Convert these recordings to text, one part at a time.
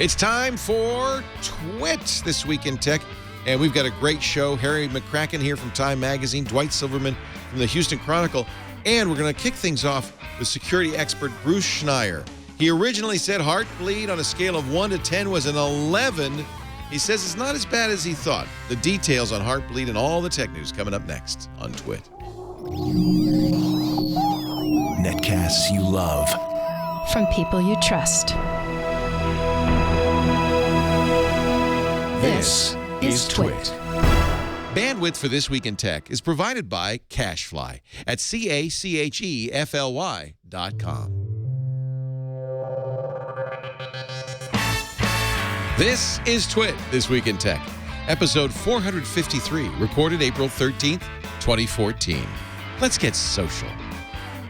It's time for Twit This Week in Tech, and we've got a great show. Harry McCracken here from Time Magazine, Dwight Silverman from the Houston Chronicle, and we're going to kick things off with security expert Bruce Schneier. He originally said Heartbleed on a scale of 1 to 10 was an 11. He says it's not as bad as he thought. The details on Heartbleed and all the tech news coming up next on Twit. Netcasts you love. From people you trust. This is Twit. Bandwidth for This Week in Tech is provided by CacheFly at CacheFly.com. This is Twit This Week in Tech, episode 453, recorded April 13th, 2014. Let's get social.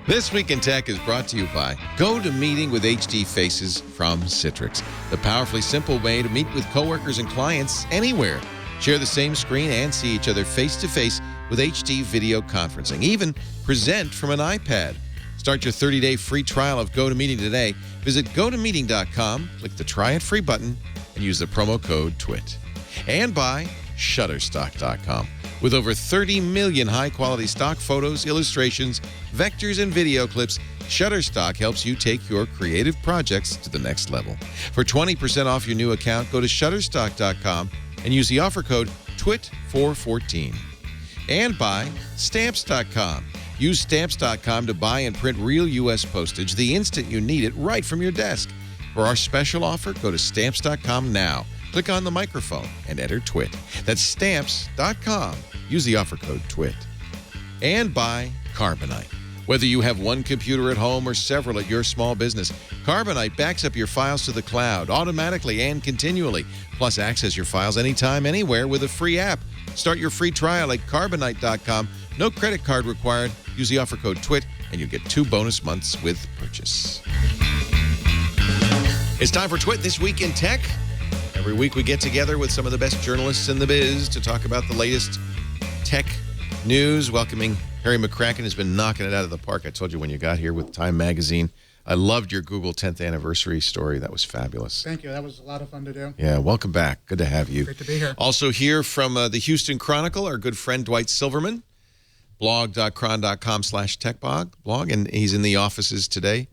This Week in Tech is brought to you by GoToMeeting with HD Faces from Citrix, the powerfully simple way to meet with coworkers and clients anywhere. Share the same screen and see each other face-to-face with HD video conferencing. Even present from an iPad. Start your 30-day free trial of GoToMeeting today. Visit GoToMeeting.com, click the Try It Free button, and use the promo code TWIT. And by Shutterstock.com. With over 30 million high-quality stock photos, illustrations, vectors, and video clips, Shutterstock helps you take your creative projects to the next level. For 20% off your new account, go to Shutterstock.com and use the offer code TWIT414. And by Stamps.com. Use Stamps.com to buy and print real U.S. postage the instant you need it right from your desk. For our special offer, go to Stamps.com now. Click on the microphone and enter TWIT. That's Stamps.com. Use the offer code TWIT. And by Carbonite. Whether you have one computer at home or several at your small business, Carbonite backs up your files to the cloud automatically and continually. Plus, access your files anytime, anywhere with a free app. Start your free trial at Carbonite.com. No credit card required. Use the offer code TWIT, and you'll get 2 bonus months with purchase. It's time for Twit This Week in Tech. Every week we get together with some of the best journalists in the biz to talk about the latest tech news. Welcoming Harry McCracken has been knocking it out of the park. I told you when you got here with Time Magazine. I loved your Google 10th anniversary story. That was fabulous. Thank you. That was a lot of fun to do. Yeah, welcome back. Good to have you. Great to be here. Also here from the Houston Chronicle, our good friend Dwight Silverman, blog.cron.com/techblog, and he's in the offices today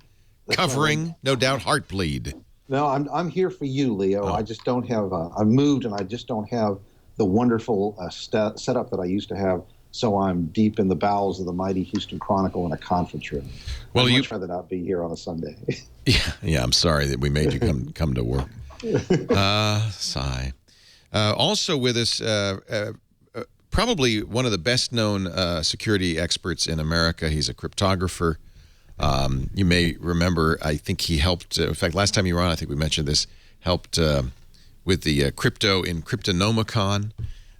covering, no doubt, Heartbleed. No, I'm here for you, Leo. I just don't have, I've moved and I just don't have the wonderful setup that I used to have. So I'm deep in the bowels of the mighty Houston Chronicle in a conference room. Well, I'd much rather not be here on a Sunday. Yeah, I'm sorry that we made you come to work. Sigh. Also with us, probably one of the best-known security experts in America. He's a cryptographer. You may remember, I think he helped, in fact, last time you were on, I think we mentioned this, helped with the crypto in Cryptonomicon.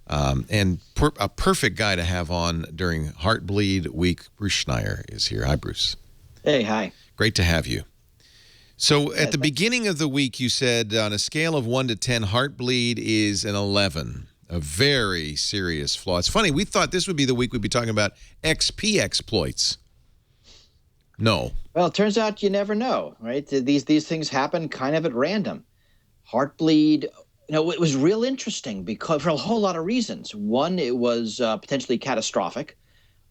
And a perfect guy to have on during Heartbleed Week. Bruce Schneier is here. Hi, Bruce. Hey, hi. Great to have you. So at the beginning of the week, you said on a scale of 1 to 10, Heartbleed is an 11. A very serious flaw. It's funny, we thought this would be the week we'd be talking about XP exploits. No. Well, it turns out you never know, right? These things happen kind of at random. Heartbleed, it was real interesting because for a whole lot of reasons. One, it was potentially catastrophic.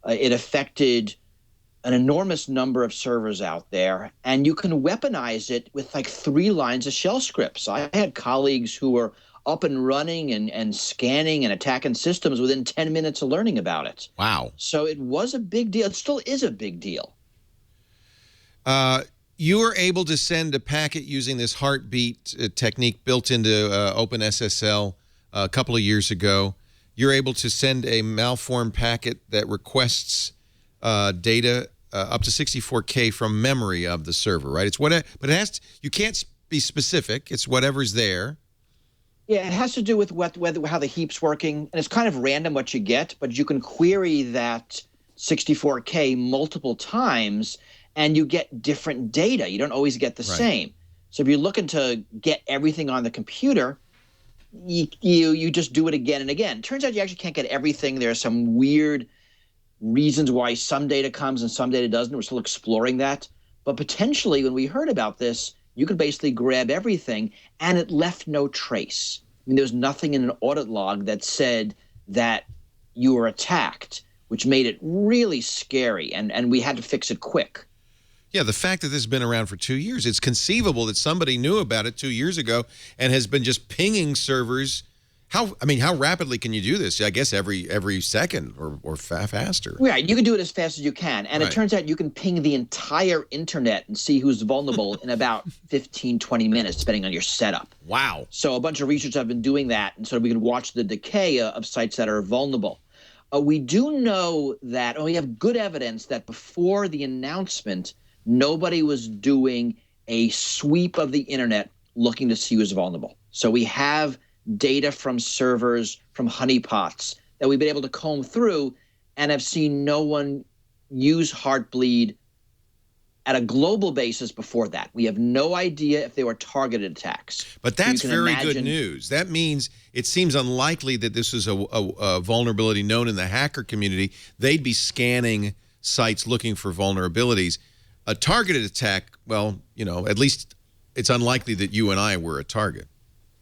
It affected an enormous number of servers out there, and you can weaponize it with like 3 lines of shell scripts. I had colleagues who were up and running and scanning and attacking systems within 10 minutes of learning about it. Wow. So it was a big deal. It still is a big deal. You were able to send a packet using this heartbeat technique built into OpenSSL a couple of years ago. You're able to send a malformed packet that requests data up to 64K from memory of the server, right? It's but it has to, you can't be specific. It's whatever's there. Yeah, it has to do with how the heap's working, and it's kind of random what you get, but you can query that 64K multiple times, and you get different data. You don't always get the same. So if you're looking to get everything on the computer, you just do it again and again. Turns out you actually can't get everything. There are some weird reasons why some data comes and some data doesn't. We're still exploring that. But potentially, when we heard about this, you could basically grab everything, and it left no trace. I mean, there was nothing in an audit log that said that you were attacked, which made it really scary, and we had to fix it quick. Yeah, the fact that this has been around for 2 years, it's conceivable that somebody knew about it 2 years ago and has been just pinging servers. How rapidly can you do this? I guess every second or faster. Right, you can do it as fast as you can. And Right. It turns out you can ping the entire internet and see who's vulnerable in about 15, 20 minutes, depending on your setup. Wow. So a bunch of researchers have been doing that, and so we can watch the decay of sites that are vulnerable. We do know that, we have good evidence that before the announcement, nobody was doing a sweep of the internet looking to see who's vulnerable. So we have data from servers, from honeypots, that we've been able to comb through and have seen no one use Heartbleed at a global basis before that. We have no idea if they were targeted attacks. But that's very good news. That means it seems unlikely that this is a vulnerability known in the hacker community. They'd be scanning sites looking for vulnerabilities. A targeted attack, well, at least it's unlikely that you and I were a target.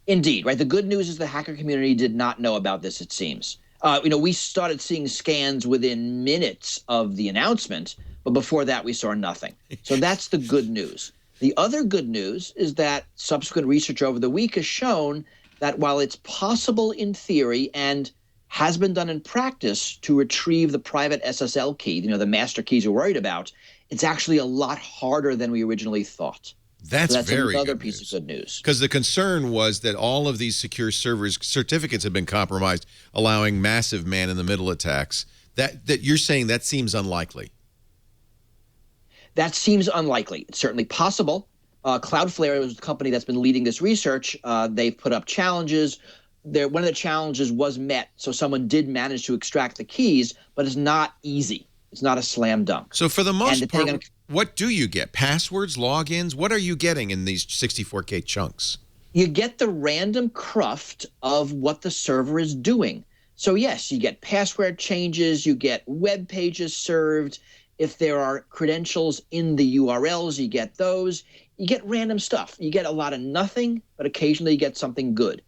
Indeed, right? The good news is the hacker community did not know about this, it seems. We started seeing scans within minutes of the announcement, but before that we saw nothing. So that's the good news. The other good news is that subsequent research over the week has shown that while it's possible in theory and has been done in practice to retrieve the private SSL key, the master keys we're worried about, it's actually a lot harder than we originally thought. That's very another good piece of good news. Because the concern was that all of these secure servers' certificates have been compromised, allowing massive man-in-the-middle attacks. That you're saying that seems unlikely. That seems unlikely. It's certainly possible. Cloudflare is the company that's been leading this research. They've put up challenges. One of the challenges was met, so someone did manage to extract the keys, but it's not easy. It's not a slam dunk. So for the most part, what do you get? Passwords, logins? What are you getting in these 64K chunks? You get the random cruft of what the server is doing. So yes, you get password changes, you get web pages served. If there are credentials in the URLs, you get those. You get random stuff. You get a lot of nothing, but occasionally you get something good.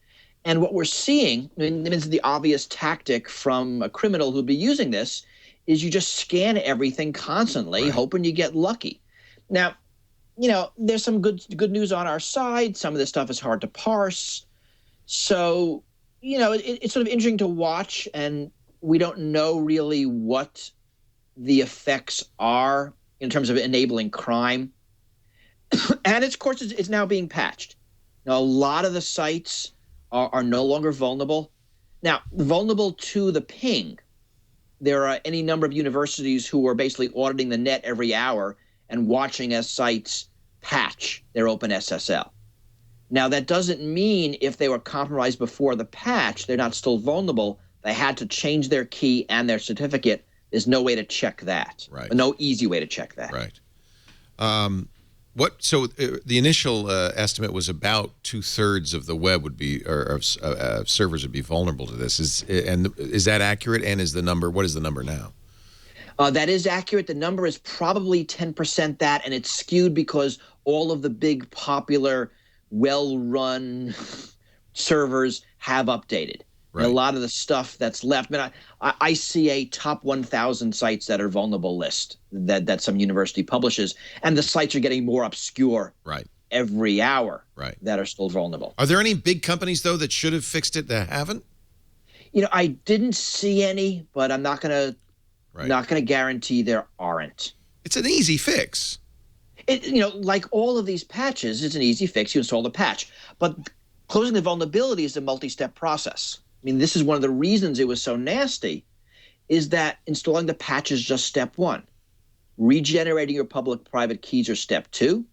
And what we're seeing, this is the obvious tactic from a criminal who'd be using this, is you just scan everything constantly, Right. hoping you get lucky. Now, there's some good news on our side. Some of this stuff is hard to parse. So, it's sort of interesting to watch, and we don't know really what the effects are in terms of enabling crime. And of course, it's now being patched. Now, a lot of the sites are no longer vulnerable. Now, vulnerable to the ping. There are any number of universities who are basically auditing the net every hour and watching as sites patch their OpenSSL. Now, that doesn't mean if they were compromised before the patch, they're not still vulnerable. They had to change their key and their certificate. There's no way to check that. Right. No easy way to check that. Right. So the initial estimate was about 2/3 of the web would be, or of servers would be vulnerable to this. Is that accurate? And what is the number now? That is accurate. The number is probably 10% that, and it's skewed because all of the big, popular, well-run servers have updated. Right. And a lot of the stuff that's left. I see a top 1,000 sites that are vulnerable list that some university publishes, and the sites are getting more obscure Right. every hour. Right. That are still vulnerable. Are there any big companies, though, that should have fixed it that haven't? I didn't see any, but I'm not going to guarantee there aren't. It's an easy fix. Like all of these patches, it's an easy fix. You install the patch. But closing the vulnerability is a multi-step process. This is one of the reasons it was so nasty, is that installing the patch is just step one. Regenerating your public-private keys are step two.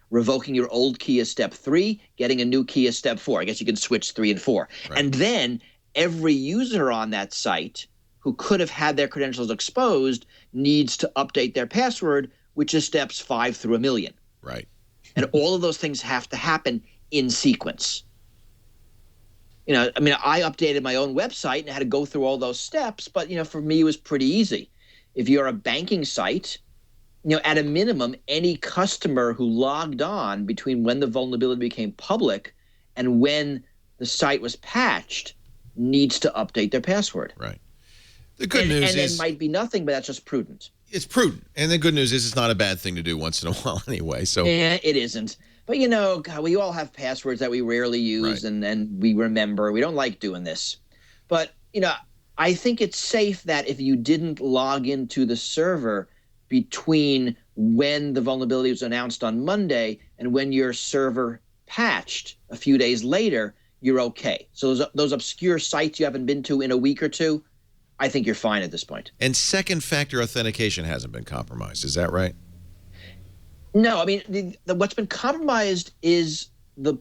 Revoking your old key is step three. Getting a new key is step four. I guess you can switch 3 and 4. Right. And then every user on that site who could have had their credentials exposed needs to update their password, which is steps 5 through 1,000,000. Right. And all of those things have to happen in sequence. I updated my own website and I had to go through all those steps, but, for me, it was pretty easy. If you're a banking site, at a minimum, any customer who logged on between when the vulnerability became public and when the site was patched needs to update their password. Right. The good news is it might be nothing, but that's just prudent. It's prudent. And the good news is it's not a bad thing to do once in a while anyway. So Yeah, it isn't. But, God, we all have passwords that we rarely use Right. and we remember. We don't like doing this. But, I think it's safe that if you didn't log into the server between when the vulnerability was announced on Monday and when your server patched a few days later, you're okay. So those obscure sites you haven't been to in a week or two, I think you're fine at this point. And second factor authentication hasn't been compromised. Is that right? No, I mean, what's been compromised is the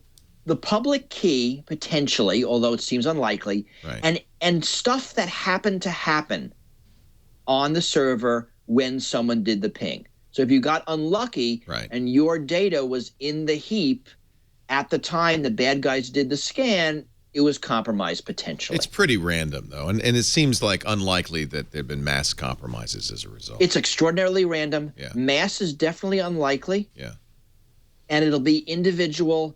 public key, potentially, although it seems unlikely, Right. and stuff that happened to happen on the server when someone did the ping. So if you got unlucky Right. and your data was in the heap at the time the bad guys did the scan, it was compromised potentially. It's pretty random, though. And it seems like unlikely that there have been mass compromises as a result. It's extraordinarily random. Yeah. Mass is definitely unlikely. Yeah. And it'll be individual.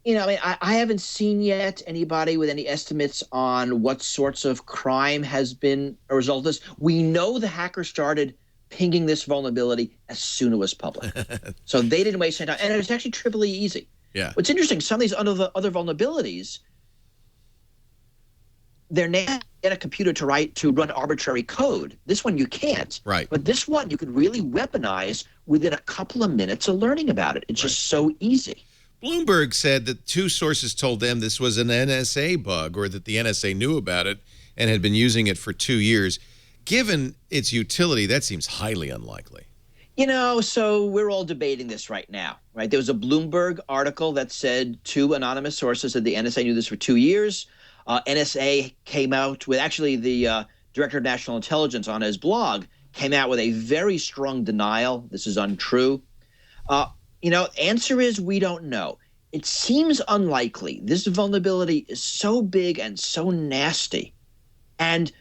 I haven't seen yet anybody with any estimates on what sorts of crime has been a result of this. We know the hacker started pinging this vulnerability as soon as it was public. So they didn't waste any time. And it was actually triply easy. Yeah. What's interesting, some of these other vulnerabilities, they're now get a computer to run arbitrary code. This one you can't. Right. But this one you could really weaponize within a couple of minutes of learning about it. It's just so easy. Bloomberg said that two sources told them this was an NSA bug or that the NSA knew about it and had been using it for 2 years. Given its utility, that seems highly unlikely. So we're all debating this right now, right? There was a Bloomberg article that said two anonymous sources that the NSA knew this for 2 years. NSA came out with, actually the Director of National Intelligence on his blog came out with a very strong denial. This is untrue. Answer is we don't know. It seems unlikely. This vulnerability is so big and so nasty. And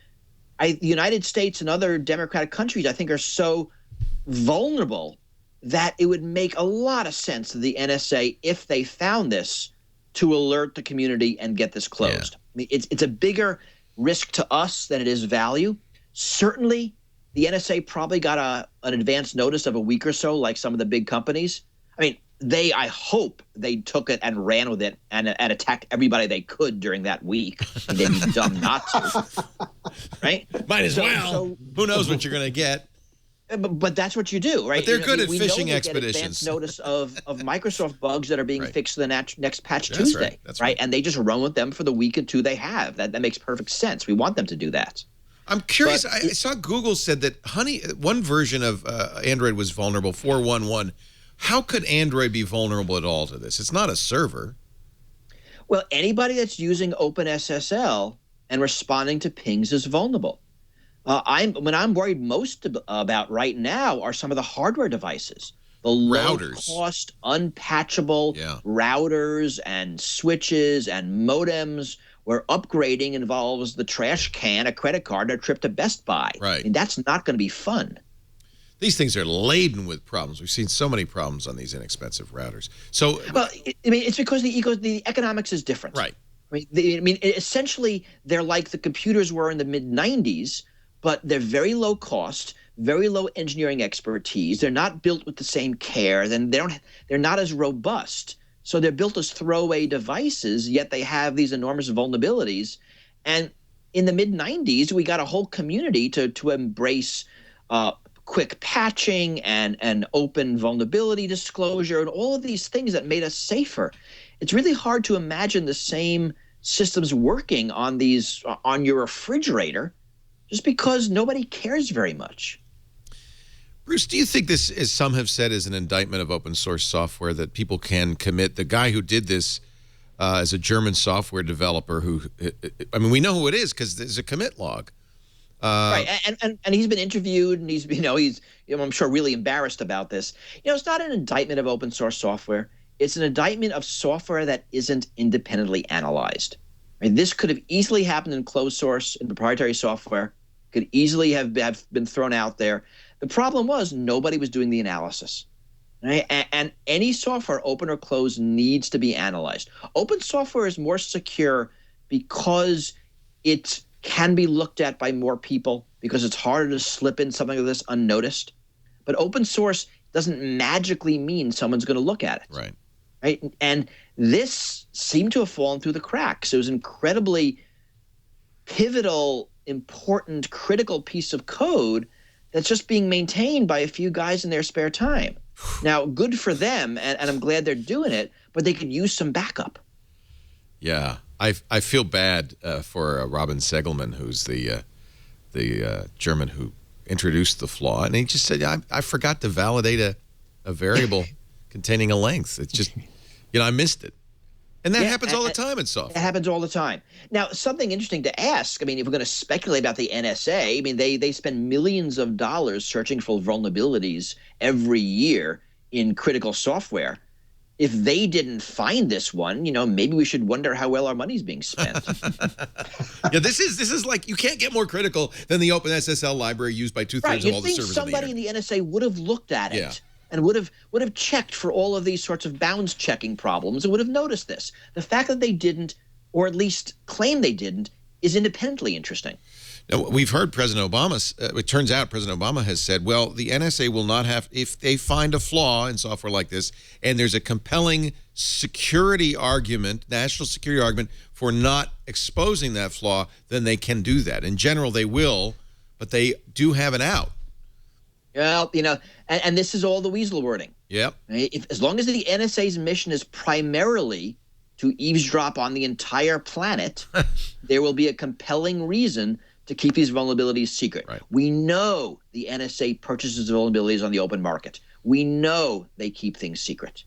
the United States and other democratic countries, I think, are so vulnerable that it would make a lot of sense to the NSA, if they found this, to alert the community and get this closed. Yeah. I mean, it's a bigger risk to us than it is value. Certainly, the NSA probably got an advance notice of a week or so, like some of the big companies. I mean, I hope they took it and ran with it and attacked everybody they could during that week. They'd be dumb not to, right? Might as well. So, Who knows what you're going to get? but that's what you do, right? But they're good at we know phishing they get expeditions. advance notice of Microsoft bugs that are being Right. fixed for the next patch That's Tuesday, right. That's right. And they just run with them for the week or two they have. That makes perfect sense. We want them to do that. I'm curious. But I saw Google said that one version of Android was vulnerable, 4.1.1. How could Android be vulnerable at all to this? It's not a server. Well, anybody that's using OpenSSL and responding to pings is vulnerable. What I'm worried most about right now are some of the hardware devices, the Routers. low-cost, unpatchable Yeah. routers and switches and modems, where upgrading involves the trash can, a credit card, and a trip to Best Buy. Right. I mean, that's not going to be fun. These things are laden with problems. We've seen so many problems on these inexpensive routers. So, Well, it's because the economics is different. right. Essentially, they're like the computers were in the mid-'90s, but they're very low cost, very low engineering expertise. They're not built with the same care. Then they're not as robust. So they're built as throwaway devices, yet they have these enormous vulnerabilities. And in the mid-'90s, we got a whole community to embrace quick patching and open vulnerability disclosure and all of these things that made us safer. It's really hard to imagine the same systems working on your refrigerator just because nobody cares very much. Bruce, do you think this, as some have said, is an indictment of open source software that people can commit? The guy who did this is a German software developer who, we know who it is because there's a commit log. Right, and he's been interviewed, and he's I'm sure really embarrassed about this. It's not an indictment of open source software. It's an indictment of software that isn't independently analyzed. I mean, this could have easily happened in closed source and proprietary software. Could easily have been thrown out there. The problem was nobody was doing the analysis. Right? And any software, open or closed, needs to be analyzed. Open software is more secure because it can be looked at by more people, because it's harder to slip in something like this unnoticed. But open source doesn't magically mean someone's going to look at it. Right. Right. And this seemed to have fallen through the cracks. It was an incredibly pivotal, important, critical piece of code that's just being maintained by a few guys in their spare time. Now, good for them, and I'm glad they're doing it, but they could use some backup. Yeah, I feel bad for Robin Segelman, who's the German who introduced the flaw, and he just said, I forgot to validate a variable containing a length. It's just, I missed it. And that happens all the time in software. It happens all the time. Now, something interesting to ask, I mean, if we're going to speculate about the NSA, I mean, they spend millions of dollars searching for vulnerabilities every year in critical software. If they didn't find this one, maybe we should wonder how well our money's being spent. Yeah, this is like, you can't get more critical than the OpenSSL library used by two-thirds of all the servers. You'd think somebody in the NSA would have looked at it. And would have checked for all of these sorts of bounds checking problems and would have noticed this. The fact that they didn't, or at least claim they didn't, is independently interesting. Now, we've heard President Obama, it turns out President Obama has said, well, the NSA will not have, if they find a flaw in software like this, and there's a compelling security argument, national security argument, for not exposing that flaw, then they can do that. In general, they will, but they do have an out. Well, and this is all the weasel wording. Yep. As long as the NSA's mission is primarily to eavesdrop on the entire planet, there will be a compelling reason to keep these vulnerabilities secret. Right. We know the NSA purchases vulnerabilities on the open market. We know they keep things secret.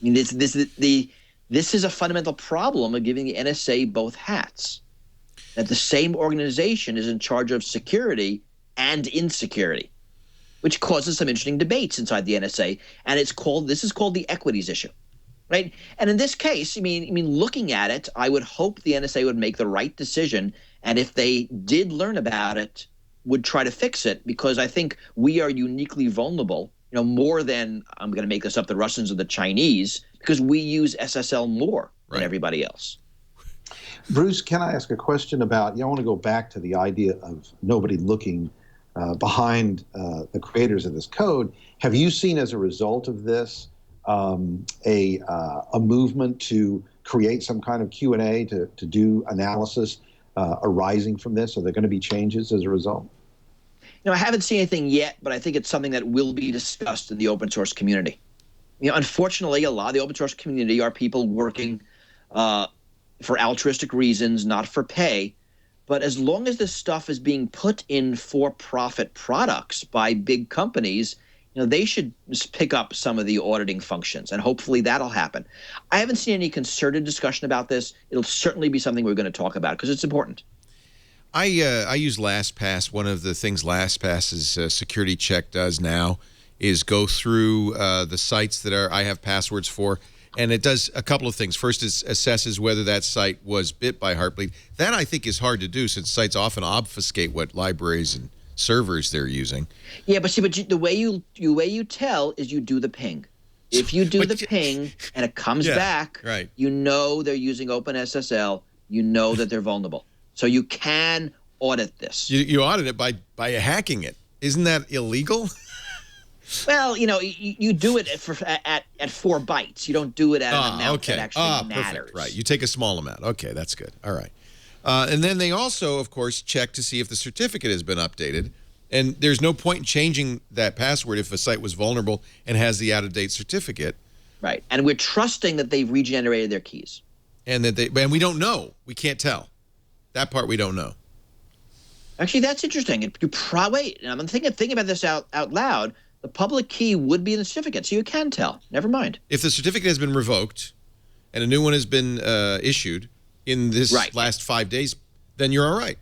I mean, this is a fundamental problem of giving the NSA both hats. That the same organization is in charge of security and insecurity, which causes some interesting debates inside the NSA, and this is called the equities issue, right? And in this case, I mean, looking at it, I would hope the NSA would make the right decision, and if they did learn about it, would try to fix it, because I think we are uniquely vulnerable, more than, I'm going to make this up, the Russians or the Chinese, because we use SSL more than everybody else. Bruce, can I ask a question about, I want to go back to the idea of nobody looking behind the creators of this code. Have you seen, as a result of this, a movement to create some kind of Q&A to do analysis arising from this? Are there going to be changes as a result? I haven't seen anything yet, but I think it's something that will be discussed in the open source community. Unfortunately, a lot of the open source community are people working for altruistic reasons, not for pay. But as long as this stuff is being put in for-profit products by big companies, they should just pick up some of the auditing functions, and hopefully that'll happen. I haven't seen any concerted discussion about this. It'll certainly be something we're going to talk about because it's important. I use LastPass. One of the things LastPass's security check does now is go through the sites that I have passwords for. And it does a couple of things. First, it assesses whether that site was bit by Heartbleed. That, I think, is hard to do since sites often obfuscate what libraries and servers they're using. Yeah, but the way you tell is you do the ping. If you do the ping and it comes back, right, you know they're using OpenSSL. You know that they're vulnerable. So you can audit this. You audit it by hacking it. Isn't that illegal? Well, you do it at 4 bytes. You don't do it at an amount that actually matters. Perfect. Right. You take a small amount. Okay, that's good. All right. And then they also, of course, check to see if the certificate has been updated. And there's no point in changing that password if a site was vulnerable and has the out-of-date certificate. Right. And we're trusting that they've regenerated their keys. And we don't know. We can't tell. That part we don't know. Actually, that's interesting. Wait, I'm thinking about this out loud. The public key would be in the certificate, so you can tell. Never mind. If the certificate has been revoked and a new one has been issued in this last 5 days, then you're all right.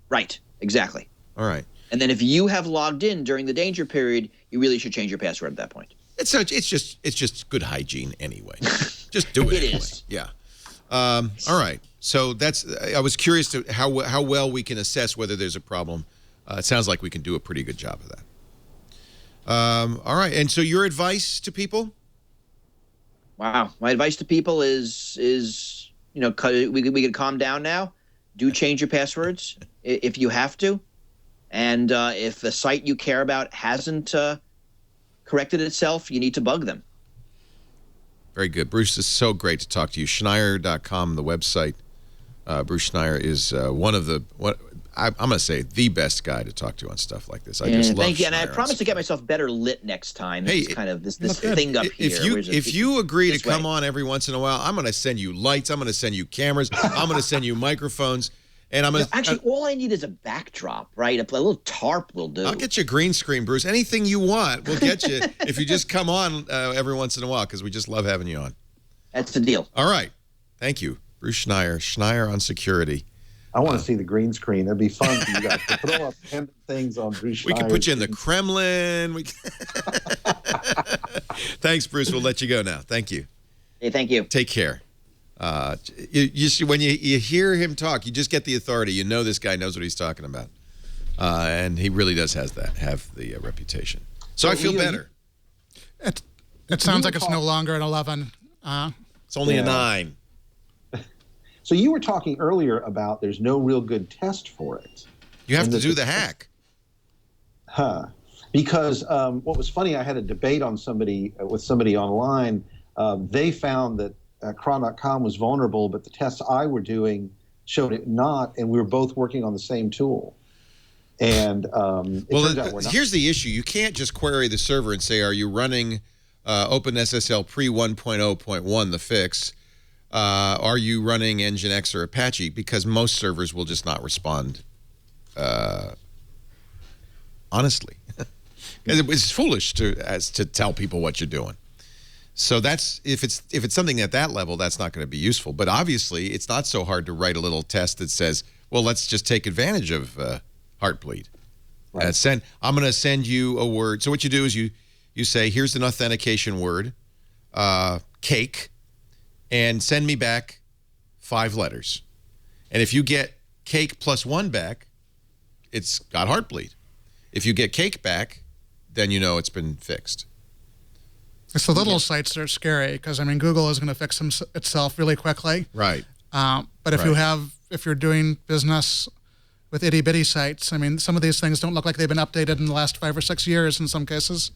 Right. Exactly. All right. And then if you have logged in during the danger period, you really should change your password at that point. It's just good hygiene anyway. Just do it anyway. It is. Yeah. All right. So I was curious to how well we can assess whether there's a problem. It sounds like we can do a pretty good job of that. All right. And so your advice to people? Wow. My advice to people is we could calm down now. Do change your passwords if you have to. And if the site you care about hasn't corrected itself, you need to bug them. Very good. Bruce, it's so great to talk to you. Schneier.com, the website. Bruce Schneier is one of the, I'm going to say, the best guy to talk to on stuff like this. I just love Thank you. And I Schneier promise to get myself better lit next time. Hey, It's kind of this thing up here. If you agree to come way. on every once in a while, I'm going to send you lights. I'm going to send you cameras. I'm going to send you microphones. And I'm going to actually, all I need is a backdrop, right? A little tarp will do. I'll get you a green screen, Bruce. Anything you want, we'll get you if you just come on every once in a while, because we just love having you on. That's the deal. All right. Thank you. Bruce Schneier. Schneier on security. I want to see the green screen. That'd be fun for you guys to throw up 10 things on Bruce Schneier. We could put you in the Kremlin. Thanks, Bruce. We'll let you go now. Thank you. Hey, thank you. Take care. When you hear him talk, you just get the authority. You know this guy knows what he's talking about, and he really does have the reputation. So I feel better. It sounds like it's no longer an 11. It's only a 9. So you were talking earlier about there's no real good test for it. You have to do the hack. Because what was funny, I had a debate on with somebody online. They found that Cron.com was vulnerable, but the tests I were doing showed it not, and we were both working on the same tool. And turns out we're not. Here's the issue. You can't just query the server and say, are you running OpenSSL pre 1.0.1, the fix? Are you running Nginx or Apache? Because most servers will just not respond honestly. It's foolish to tell people what you're doing. So that's if it's something at that level, that's not going to be useful. But obviously, it's not so hard to write a little test that says, well, let's just take advantage of Heartbleed. Right. I'm going to send you a word. So what you do is you say, here's an authentication word, cake, and send me back 5 letters. And if you get cake plus 1 back, it's got Heartbleed. If you get cake back, then you know it's been fixed. It's the little sites that are scary because, I mean, Google is going to fix itself really quickly. Right. But if you're doing business with itty-bitty sites, I mean, some of these things don't look like they've been updated in the last 5 or 6 years in some cases.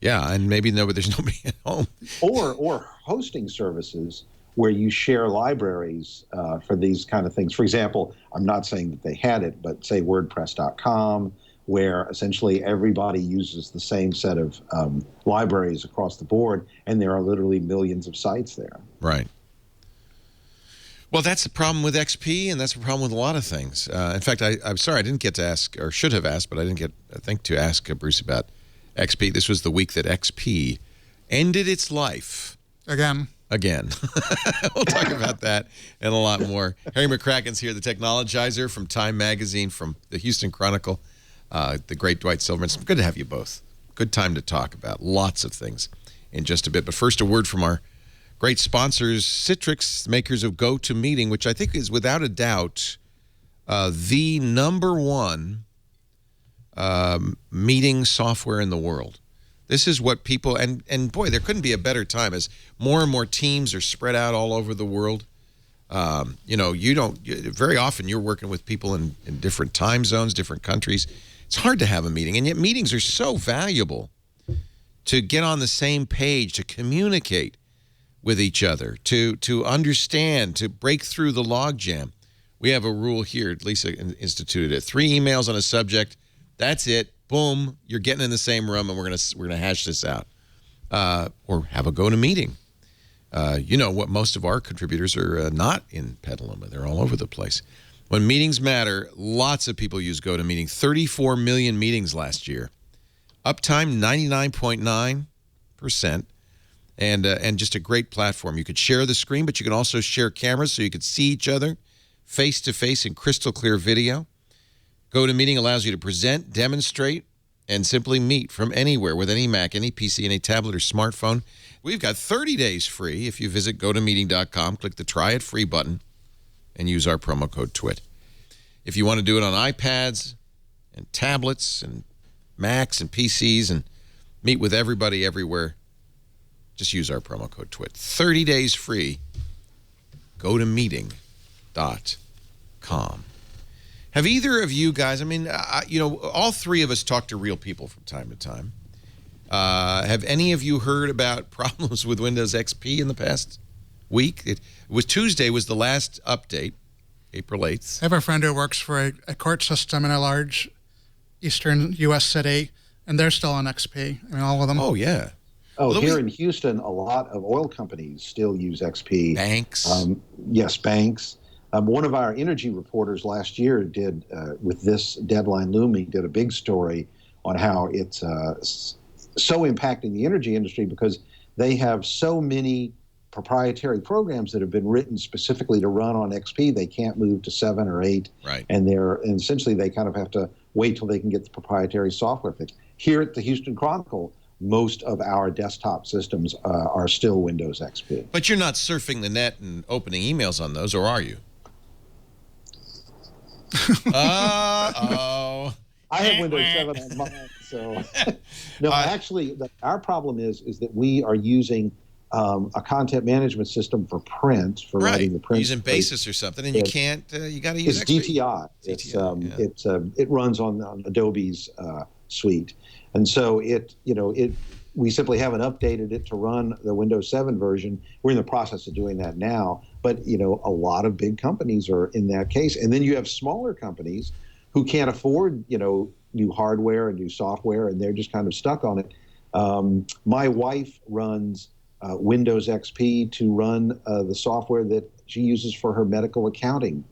Yeah, and maybe there's nobody at home. Or hosting services where you share libraries for these kind of things. For example, I'm not saying that they had it, but say WordPress.com, where essentially everybody uses the same set of libraries across the board, and there are literally millions of sites there. Right. Well, that's the problem with XP, and that's the problem with a lot of things. In fact, I'm sorry I didn't get to ask, or should have asked, but I didn't get, I think, to ask Bruce about XP. This was the week that XP ended its life. Again. We'll talk about that and a lot more. Harry McCracken's here, the technologizer from Time Magazine, from the Houston Chronicle, the great Dwight Silverman. It's good to have you both. Good time to talk about lots of things in just a bit. But first, a word from our great sponsors, Citrix, makers of GoToMeeting, which I think is without a doubt the #1 meeting software in the world. This is what people, and boy, there couldn't be a better time as more and more teams are spread out all over the world. You know, very often you're working with people in different time zones, different countries. It's hard to have a meeting, and yet meetings are so valuable to get on the same page, to communicate with each other, to understand, to break through the logjam. We have a rule here, Lisa instituted it. 3 emails on a subject, that's it. Boom, you're getting in the same room, and we're gonna hash this out. Or have a GoToMeeting. You know what? Most of our contributors are not in Petaluma. They're all over the place. When meetings matter, lots of people use GoToMeeting. 34 million meetings last year. Uptime 99.9%, and just a great platform. You could share the screen, but you can also share cameras so you could see each other face to face in crystal clear video. GoToMeeting allows you to present, demonstrate, and simply meet from anywhere with any Mac, any PC, any tablet or smartphone. We've got 30 days free if you visit GoToMeeting.com, click the Try It Free button, and use our promo code TWIT. If you want to do it on iPads and tablets and Macs and PCs and meet with everybody everywhere. Just use our promo code TWIT. 30 days free. Go to meeting.com. Have either of you guys, all three of us talk to real people from time to time. Have any of you heard about problems with Windows XP in the past week? It was Tuesday was the last update, April 8th. I have a friend who works for a court system in a large eastern U.S. city, and they're still on XP. All of them. Oh, yeah. Oh, here in Houston, a lot of oil companies still use XP. Banks. Yes, banks. One of our energy reporters last year did, with this deadline looming, did a big story on how it's so impacting the energy industry because they have so many proprietary programs that have been written specifically to run on XP. They can't move to 7 or 8. Right. And essentially they kind of have to wait till they can get the proprietary software fixed. Here at the Houston Chronicle, most of our desktop systems are still Windows XP. But you're not surfing the net and opening emails on those, or are you? Uh-oh. I have Windows 7 on mine, so no. Actually, our problem is that we are using a content management system for print, for writing the print. Using Basis or something, and you can't. You got to use it's XP. DTI. It runs on Adobe's suite, and so we simply haven't updated it to run the Windows 7 version. We're in the process of doing that now, but a lot of big companies are in that case, and then you have smaller companies who can't afford new hardware and new software, and they're just kind of stuck on it. My wife runs Windows XP to run the software that she uses for her medical accounting.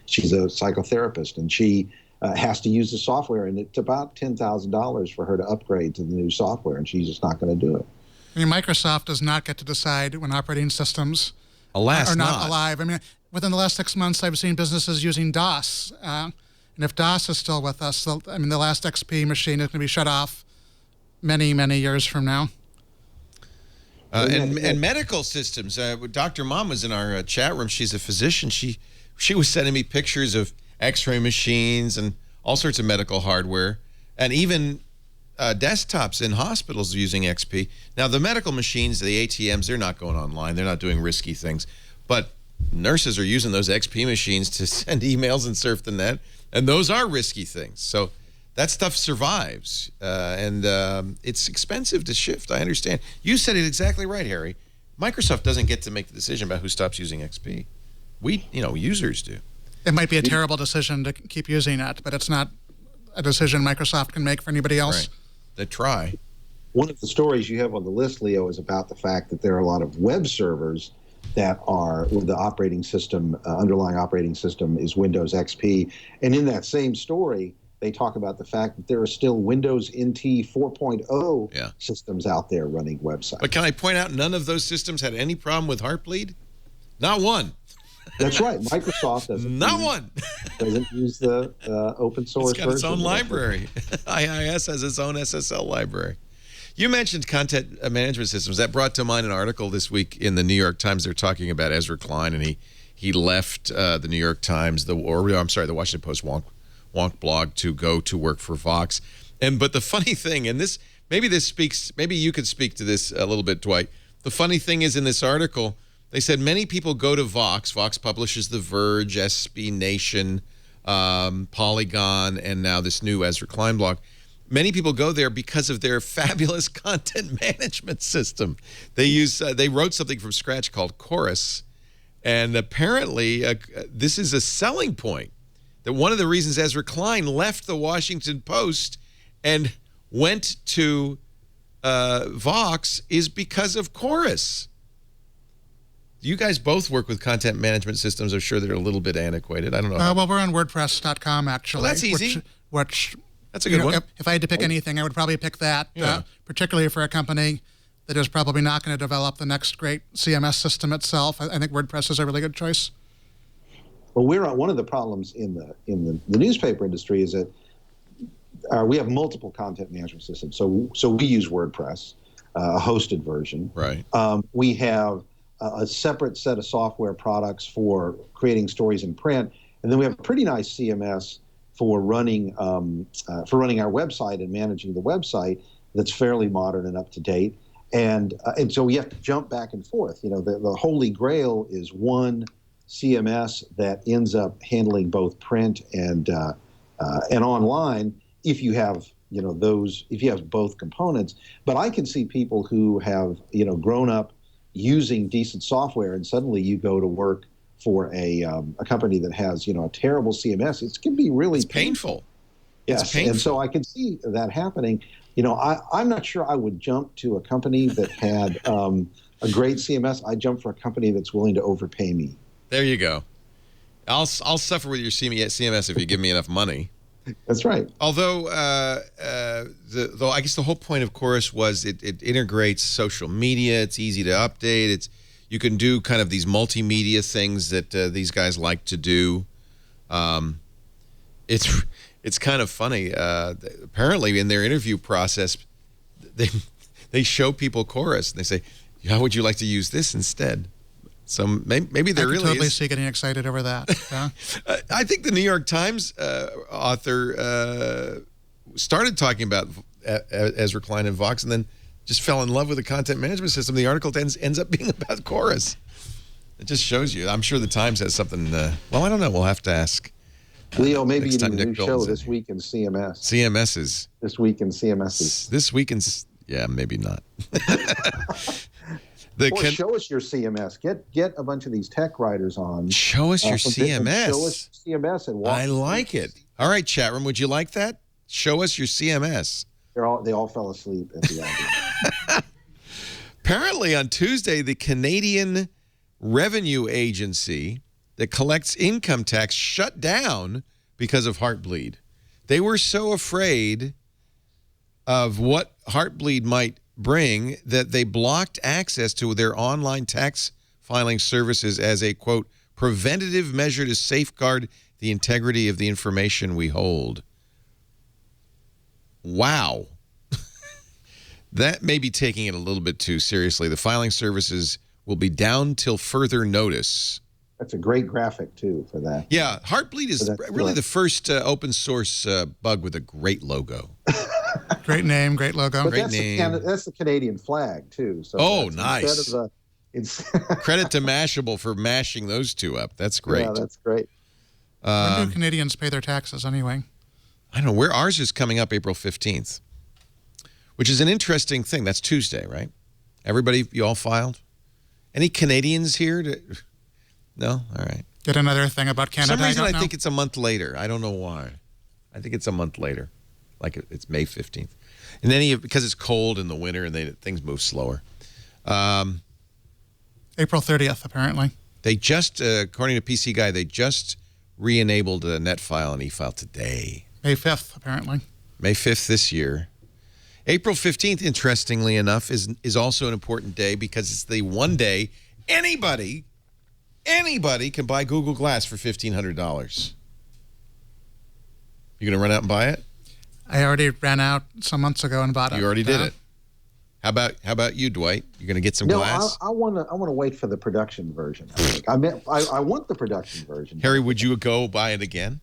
She's a psychotherapist, and she has to use the software, and it's about $10,000 for her to upgrade to the new software, and she's just not going to do it. Microsoft does not get to decide when operating systems are not alive. Within the last 6 months, I've seen businesses using DOS. And if DOS is still with us, the last XP machine is going to be shut off many, many years from now. And medical systems. Dr. Mom was in our chat room. She's a physician. She was sending me pictures of X-ray machines and all sorts of medical hardware, and even desktops in hospitals using XP. Now, the medical machines, the ATMs, they're not going online. They're not doing risky things. But nurses are using those XP machines to send emails and surf the net, and those are risky things. So that stuff survives, and it's expensive to shift. I understand. You said it exactly right, Harry. Microsoft doesn't get to make the decision about who stops using XP. We, users do. It might be a terrible decision to keep using it, but it's not a decision Microsoft can make for anybody else. Right. They try. One of the stories you have on the list, Leo, is about the fact that there are a lot of web servers that are with the operating system, underlying operating system is Windows XP. And in that same story, they talk about the fact that there are still Windows NT 4.0 systems out there running websites. But can I point out none of those systems had any problem with Heartbleed? Not one. That's right. Microsoft doesn't use the open source version. It's got its own library. IIS has its own SSL library. You mentioned content management systems. That brought to mind an article this week in the New York Times. They're talking about Ezra Klein, and he left the New York Times, the Washington Post wonk blog to go to work for Vox. But the funny thing, and maybe you could speak to this a little bit, Dwight. The funny thing is in this article, they said many people go to Vox. Vox publishes The Verge, SB Nation, Polygon, and now this new Ezra Klein blog. Many people go there because of their fabulous content management system. They wrote something from scratch called Chorus, and apparently this is a selling point. That one of the reasons Ezra Klein left the Washington Post and went to Vox is because of Chorus. You guys both work with content management systems. I'm sure they're a little bit antiquated. I don't know. Well, we're on WordPress.com, actually. Well, that's easy. Which that's a good one. If I had to pick anything, I would probably pick that, particularly for a company that is probably not going to develop the next great CMS system itself. I think WordPress is a really good choice. Well, one of the problems in the newspaper industry is that we have multiple content management systems. So we use WordPress, a hosted version. Right. We have a separate set of software products for creating stories in print, and then we have a pretty nice CMS for running our website and managing the website that's fairly modern and up to date. And so we have to jump back and forth. The holy grail is one CMS that ends up handling both print and online. If you have if you have both components. But I can see people who have grown up using decent software, and suddenly you go to work for a company that has a terrible CMS. It can be really painful. Yes, it's painful. And so I can see that happening. I'm not sure I would jump to a company that had a great CMS. I'd jump for a company that's willing to overpay me. There you go. I'll suffer with your CMS if you give me enough money. That's right. Although, though I guess the whole point of Chorus was it integrates social media. It's easy to update. You can do kind of these multimedia things that these guys like to do. It's kind of funny. Apparently, in their interview process, they show people Chorus and they say, "How would you like to use this instead?" So maybe there really totally is. see getting excited over that. Yeah. I think the New York Times author started talking about Ezra Klein and Vox, and then just fell in love with the content management system. The article ends up being about Chorus. It just shows you. I'm sure the Times has something. Well, I don't know. We'll have to ask. Leo, maybe you need a Nick new show Bilton's this week in CMS. CMSs. This week in CMSs. This week in. Yeah, maybe not. Or show us your CMS. Get a bunch of these tech writers on. Show us your CMS. Show us your CMS and walk. I like it. All right, chat room, would you like that? Show us your CMS. They all fell asleep at the idea. Apparently on Tuesday, the Canadian Revenue Agency that collects income tax shut down because of Heartbleed. They were so afraid of what Heartbleed might bring that they blocked access to their online tax filing services as a, quote, preventative measure to safeguard the integrity of the information we hold. Wow. That may be taking it a little bit too seriously. The filing services will be down till further notice. That's a great graphic, too, for that. Yeah, Heartbleed is really the first open source bug with a great logo. Great name, great logo. But Great name. That's the Canadian flag, too. So nice. Credit to Mashable for mashing those two up. That's great. Yeah, that's great. When do Canadians pay their taxes anyway? I don't know. Where ours is coming up April 15th, which is an interesting thing. That's Tuesday, right? Everybody, you all filed? Any Canadians here? No? All right. Did another thing about Canada? For some reason, I I don't think know. it's a month later. I don't know why. I think it's a month later. Like it's May 15th. And then because it's cold in the winter and things move slower. April 30th, apparently. They just, according to PC Guy, they just re-enabled NetFile and eFile today. May 5th, apparently. May 5th this year. April 15th, interestingly enough, is also an important day because it's the one day anybody can buy Google Glass for $1,500. You going to run out and buy it? I already ran out some months ago and bought it. You already did it. How about you, Dwight? You going to get some glass? I want to wait for the production version. I want the production version. Harry, would you go buy it again?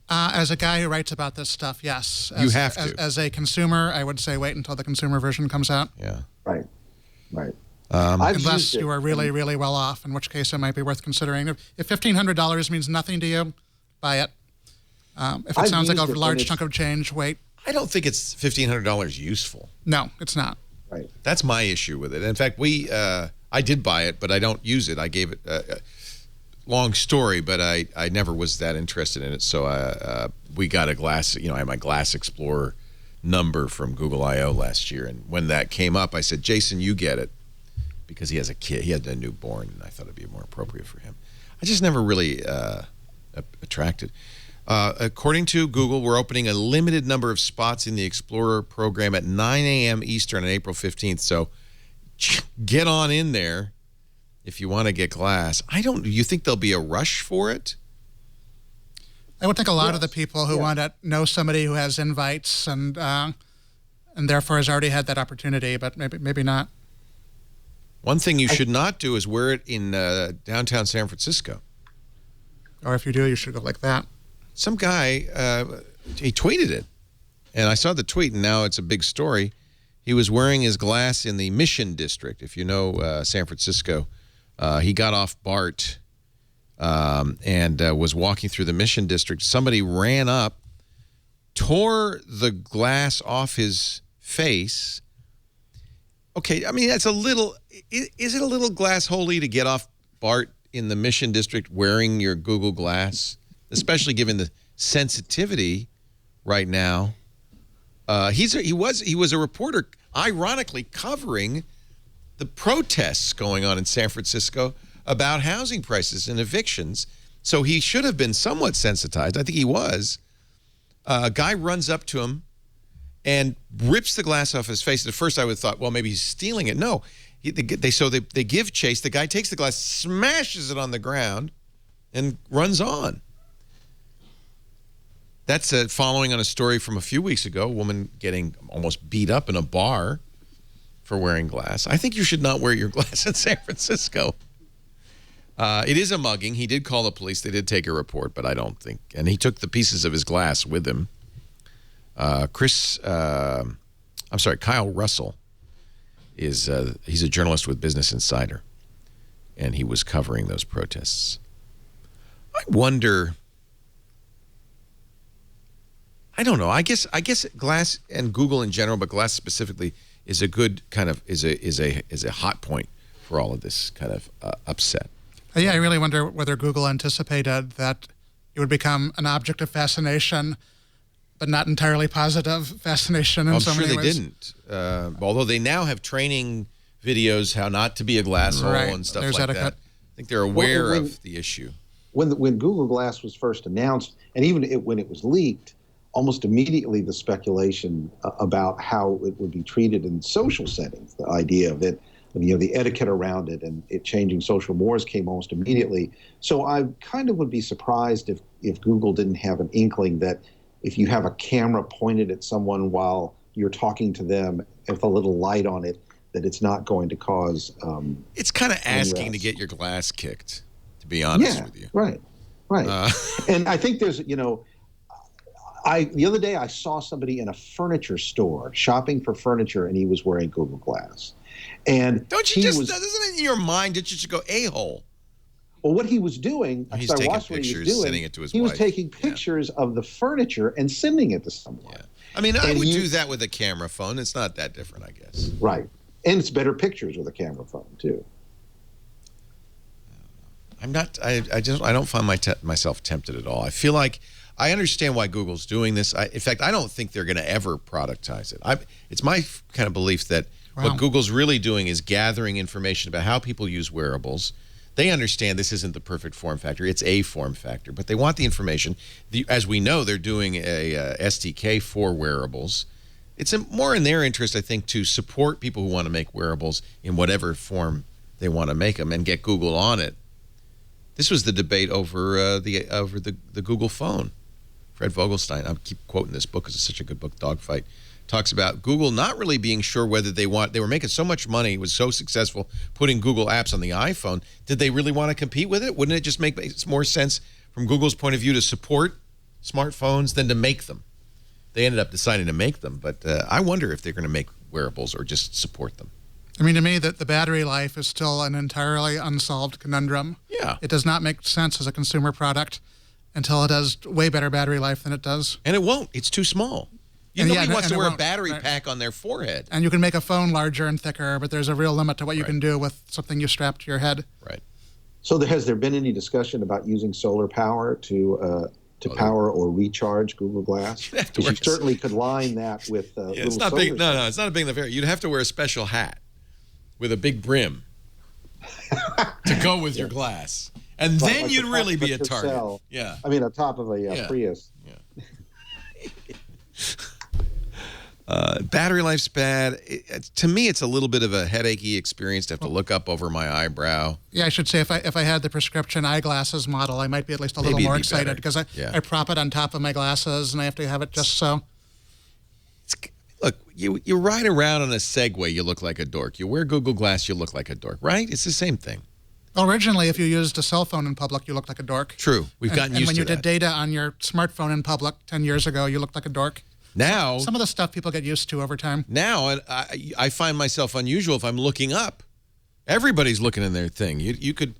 As a guy who writes about this stuff, yes. You have to. As a consumer, I would say wait until the consumer version comes out. Yeah. Right. Unless you are really, really well off, in which case it might be worth considering. If $1,500 means nothing to you, buy it. If it sounds like a large chunk of change, wait. I don't think it's $1,500 useful. No, it's not. Right. That's my issue with it. In fact, I did buy it, but I don't use it. I gave it long story, but I never was that interested in it. So we got a glass, I had my Glass Explorer number from Google I/O last year. And when that came up, I said, Jason, you get it. Because he has a kid. He had a newborn, and I thought it'd be more appropriate for him. I just never really attracted. According to Google, we're opening a limited number of spots in the Explorer program at 9 a.m. Eastern on April 15th. So get on in there if you want to get glass. You think there'll be a rush for it? I would think a lot of the people who want to know somebody who has invites and therefore has already had that opportunity, but maybe not. One thing you should not do is wear it in downtown San Francisco. Or if you do, you should go like that. some guy, he tweeted it. And I saw the tweet, and now it's a big story. He was wearing his glass in the Mission District. If you know San Francisco, he got off BART and was walking through the Mission District. Somebody ran up, tore the glass off his face. Okay, I mean, that's a little, is it a little glass holy to get off BART in the Mission District wearing your Google Glass, especially given the sensitivity right now? He was a reporter, ironically, covering the protests going on in San Francisco about housing prices and evictions. So he should have been somewhat sensitized. I think he was. A guy runs up to him and rips the glass off his face. At first, I would have thought, well, maybe he's stealing it. No, they give chase. The guy takes the glass, smashes it on the ground, and runs on. That's following on a story from a few weeks ago, a woman getting almost beat up in a bar for wearing glass. I think you should not wear your glass in San Francisco. It is a mugging. He did call the police. They did take a report, but I don't think. And he took the pieces of his glass with him. Kyle Russell he's a journalist with Business Insider, and he was covering those protests. I wonder. I don't know. I guess Glass and Google in general, but Glass specifically, is a good kind of is a hot point for all of this kind of upset. Yeah, I really wonder whether Google anticipated that it would become an object of fascination, but not entirely positive fascination in so many ways. I'm sure they didn't. Although they now have training videos how not to be a glass hole and stuff like that. I think they're aware of the issue. When Google Glass was first announced, and even when it was leaked, almost immediately the speculation about how it would be treated in social settings, the idea of it, the etiquette around it and it changing social mores came almost immediately. So I kind of would be surprised if Google didn't have an inkling that if you have a camera pointed at someone while you're talking to them with a little light on it, that it's not going to cause it's kind of asking to get your glass kicked, to be honest with you. Right. And I think there's, the other day I saw somebody in a furniture store shopping for furniture, and he was wearing Google Glass. And doesn't it in your mind that you should go a-hole? Well, what he was doing, he's taking pictures, sending it to his wife. He was taking pictures of the furniture and sending it to someone. Yeah. I mean, I would do that with a camera phone. It's not that different, I guess. Right. And it's better pictures with a camera phone, too. I'm not, I don't find myself tempted at all. I feel like I understand why Google's doing this. In fact, I don't think they're going to ever productize it. It's my kind of belief that what Google's really doing is gathering information about how people use wearables. They understand this isn't the perfect form factor. It's a form factor, but they want the information. As we know, they're doing a SDK for wearables. It's more in their interest, I think, to support people who want to make wearables in whatever form they want to make them and get Google on it. This was the debate over the Google phone. Fred Vogelstein, I keep quoting this book because it's such a good book, Dogfight, talks about Google not really being sure whether they were making so much money, it was so successful putting Google apps on the iPhone. Did they really want to compete with it? Wouldn't it just make more sense from Google's point of view to support smartphones than to make them? They ended up deciding to make them, but I wonder if they're going to make wearables or just support them. I mean, to me, that the battery life is still an entirely unsolved conundrum. Yeah. It does not make sense as a consumer product until it has way better battery life than it does. And it won't. It's too small. Nobody wants to wear a battery pack on their forehead. And you can make a phone larger and thicker, but there's a real limit to what you can do with something you strap to your head. Right. So has there been any discussion about using solar power to power or recharge Google Glass? Because you certainly could line that with it's not big. No, it's not a big enough area. You'd have to wear a special hat with a big brim to go with your glass. And then you'd really be a target. Yeah. I mean, on top of a Prius. Yeah. Battery life's bad. To me, it's a little bit of a headachy experience to have to look up over my eyebrow. Yeah, I should say if I had the prescription eyeglasses model, I might be at least a little more excited because I prop it on top of my glasses and I have to have it just so. Look, you ride around on a Segway, you look like a dork. You wear Google Glass, you look like a dork, right? It's the same thing. Originally, if you used a cell phone in public, you looked like a dork. True. We've gotten used to that. And when you did data on your smartphone in public 10 years ago, you looked like a dork. Now, some of the stuff people get used to over time. Now, I find myself unusual if I'm looking up. Everybody's looking in their thing. You could.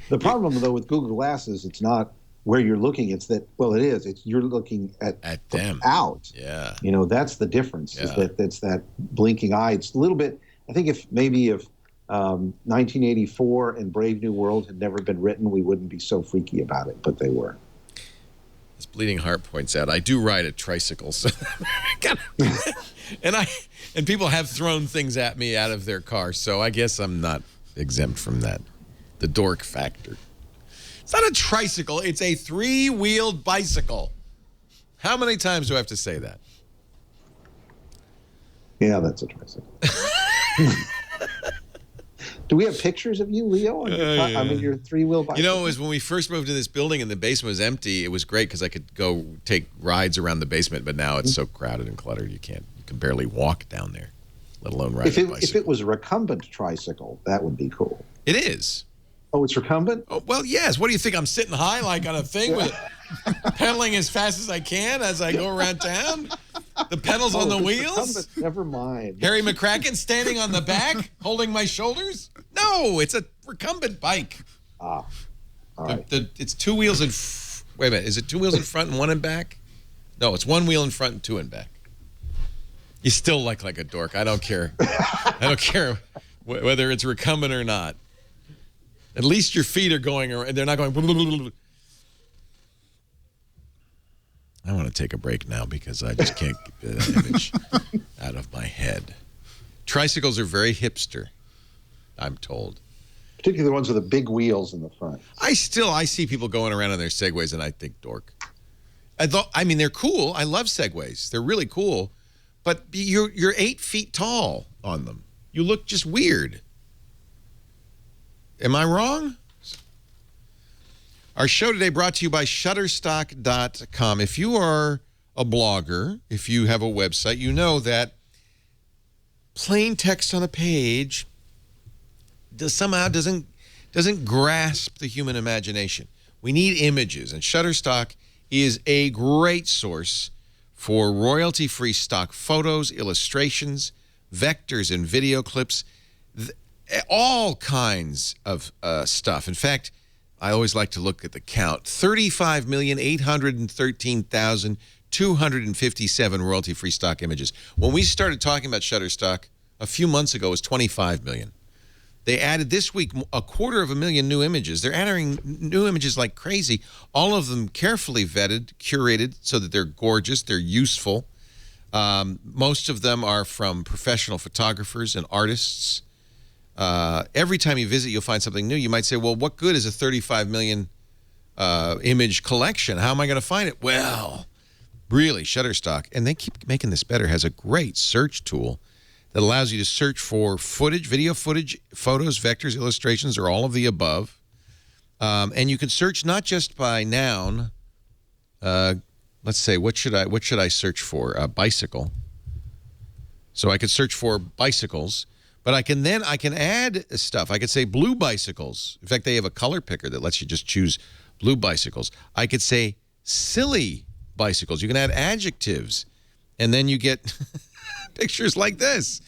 The problem, though, with Google Glass is it's not where you're looking. It's that, well, it is. It's you're looking at them out. Yeah. You know, that's the difference. Yeah. Is that it's that blinking eye. It's a little bit. I think if 1984 and Brave New World had never been written, we wouldn't be so freaky about it, but they were. As Bleeding Heart points out, I do ride a tricycle, so and people have thrown things at me out of their car, so I guess I'm not exempt from that. The dork factor. It's not a tricycle, it's a 3-wheeled bicycle. How many times do I have to say that? Yeah, that's a tricycle. Do we have pictures of you, Leo? On your, I mean, your 3-wheel bicycle? You know, it was when we first moved to this building and the basement was empty. It was great because I could go take rides around the basement, but now it's so crowded and cluttered you can barely walk down there, let alone ride a bicycle. If it was a recumbent tricycle, that would be cool. It is. Oh, it's recumbent? Oh, well, yes. What do you think? I'm sitting high like on a thing with it, pedaling as fast as I can as I go around town? The pedals on the wheels? Never mind. Harry McCracken standing on the back, holding my shoulders? No, it's a recumbent bike. Ah, all right. It's 2 wheels in... Wait a minute. Is it 2 wheels in front and 1 in back? No, it's 1 wheel in front and 2 in back. You still look like a dork. I don't care. I don't care whether it's recumbent or not. At least your feet are going around. They're not going... I want to take a break now because I just can't get that image out of my head. Tricycles are very hipster, I'm told. Particularly the ones with the big wheels in the front. I see people going around on their Segways and I think dork. I mean, they're cool. I love Segways. They're really cool. But you're 8 feet tall on them. You look just weird. Am I wrong? Our show today brought to you by Shutterstock.com. If you are a blogger, if you have a website, you know that plain text on a page somehow doesn't grasp the human imagination. We need images, and Shutterstock is a great source for royalty-free stock photos, illustrations, vectors, and video clips, all kinds of stuff. In fact, I always like to look at the count. 35,813,257 royalty-free stock images. When we started talking about Shutterstock a few months ago, it was 25 million. They added this week 250,000 new images. They're adding new images like crazy, all of them carefully vetted, curated so that they're gorgeous, they're useful. Most of them are from professional photographers and artists. Every time you visit, you'll find something new. You might say, well, what good is a 35 million image collection? How am I going to find it? Well, really, Shutterstock, and they keep making this better, has a great search tool that allows you to search for footage, video footage, photos, vectors, illustrations, or all of the above. And you can search not just by noun. Let's say, what should I search for? Bicycle. So I could search for bicycles. But I can add stuff. I could say blue bicycles. In fact, they have a color picker that lets you just choose blue bicycles. I could say silly bicycles. You can add adjectives, and then you get pictures like this.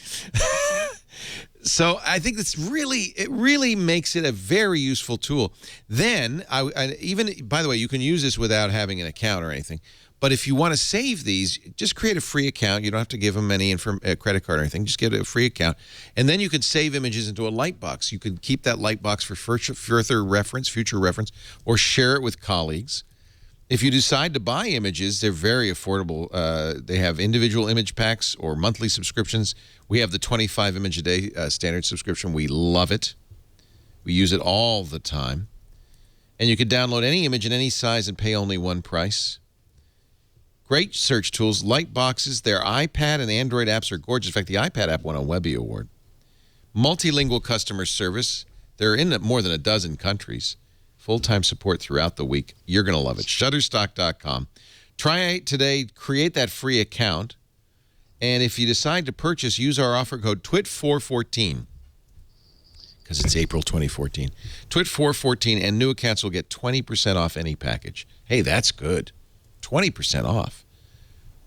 So I think it really makes it a very useful tool. Then, by the way, you can use this without having an account or anything. But if you want to save these, just create a free account. You don't have to give them any credit card or anything. Just get a free account. And then you can save images into a Lightbox. You can keep that Lightbox for future reference, or share it with colleagues. If you decide to buy images, they're very affordable. They have individual image packs or monthly subscriptions. We have the 25 image a day standard subscription. We love it. We use it all the time. And you can download any image in any size and pay only one price. Great search tools, Lightboxes. Their iPad and Android apps are gorgeous. In fact, the iPad app won a Webby Award. Multilingual customer service. They're in more than a dozen countries. Full-time support throughout the week. You're going to love it. Shutterstock.com. Try it today. Create that free account. And if you decide to purchase, use our offer code TWIT414. because it's April 2014. Twit 414 and new accounts will get 20% off any package. Hey, that's good. 20% off.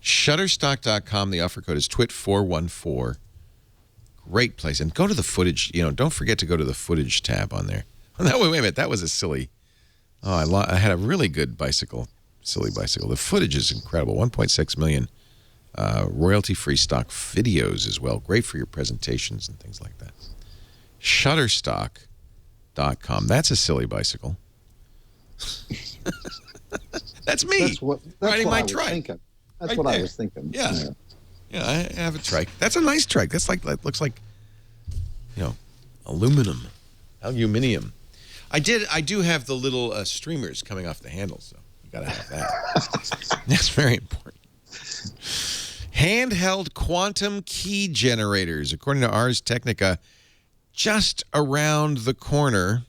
Shutterstock.com. The offer code is Twit414. Great place. And go to the footage. Don't forget to go to the footage tab on there. Wait a minute. That was a silly. I had a really good bicycle. Silly bicycle. The footage is incredible. 1.6 million royalty-free stock videos as well. Great for your presentations and things like that. Shutterstock.com. That's a silly bicycle. That's me. That's riding what my I was trike. thinking. That's Right what there. I was thinking. Yeah, I have a trike. That's a nice trike. That looks like, aluminum. I do have the little streamers coming off the handle, so you got to have that. That's very important. Handheld quantum key generators, according to Ars Technica, just around the corner.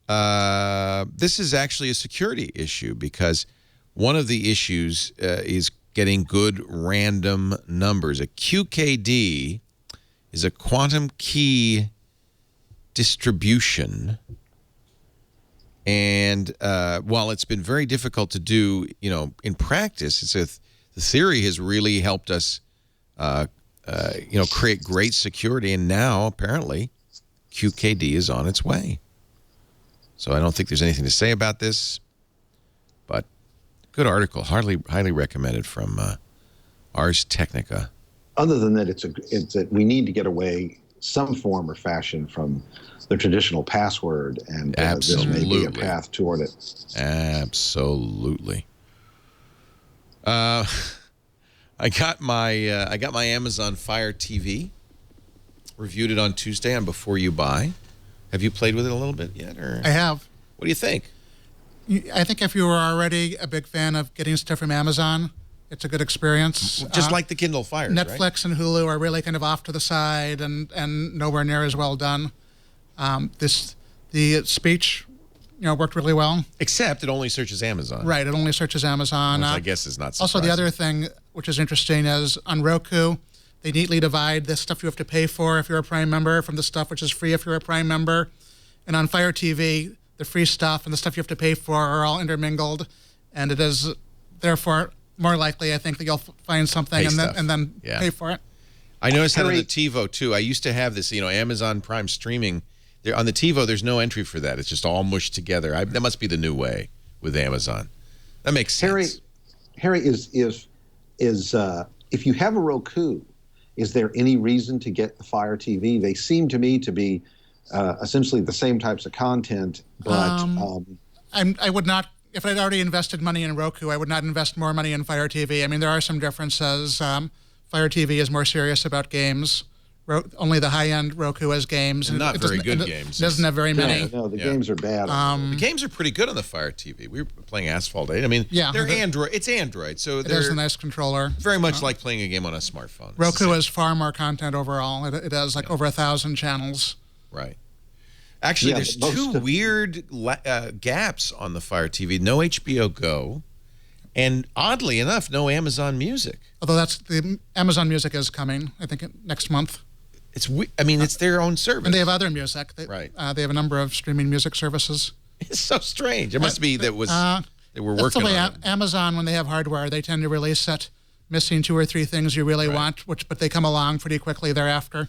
This is actually a security issue because one of the issues is getting good random numbers. A QKD is a quantum key distribution. And while it's been very difficult to do, in practice, the theory has really helped us, create great security. And now, apparently, QKD is on its way. So I don't think there's anything to say about this, but good article, highly recommended from Ars Technica. Other than that, we need to get away some form or fashion from the traditional password, and this may be a path toward it. Absolutely. I got my Amazon Fire TV. Reviewed it on Tuesday on Before You Buy. Have you played with it a little bit yet? Or I have. What do you think? I think if you were already a big fan of getting stuff from Amazon, it's a good experience. Just like the Kindle Fires, Netflix right? and Hulu are really kind of off to the side and nowhere near as well done. The speech, worked really well. Except it only searches Amazon. Right, it only searches Amazon. Which I guess is not surprising. Also, the other thing which is interesting is on Roku, they neatly divide the stuff you have to pay for if you're a Prime member from the stuff which is free if you're a Prime member. And on Fire TV, the free stuff and the stuff you have to pay for are all intermingled. And it is, therefore, more likely, I think, that you'll find something and then pay for it. I noticed that on the TiVo, too. I used to have this, Amazon Prime streaming. On the TiVo, there's no entry for that. It's just all mushed together. That must be the new way with Amazon. That makes sense. Harry, is if you have a Roku, is there any reason to get the Fire TV? They seem to me to be essentially the same types of content, but I would not. If I'd already invested money in Roku, I would not invest more money in Fire TV. I mean, there are some differences. Fire TV is more serious about games. Only the high-end Roku has games. And not very good games. It doesn't have very many. No, the games are bad. The games are pretty good on the Fire TV. We were playing Asphalt 8. I mean, they're Android. It's Android, so it has a nice controller. Very much like playing a game on a smartphone. Roku has far more content overall. It has over 1,000 channels. Right. Actually, there's two weird gaps on the Fire TV. No HBO Go, and oddly enough, no Amazon Music. Although the Amazon Music is coming, I think, next month. It's their own service. And they have other music. Right. They have a number of streaming music services. It's so strange. It must be that they were working on it. That's the way Amazon, when they have hardware, they tend to release it, missing 2 or 3 things you really want, but they come along pretty quickly thereafter.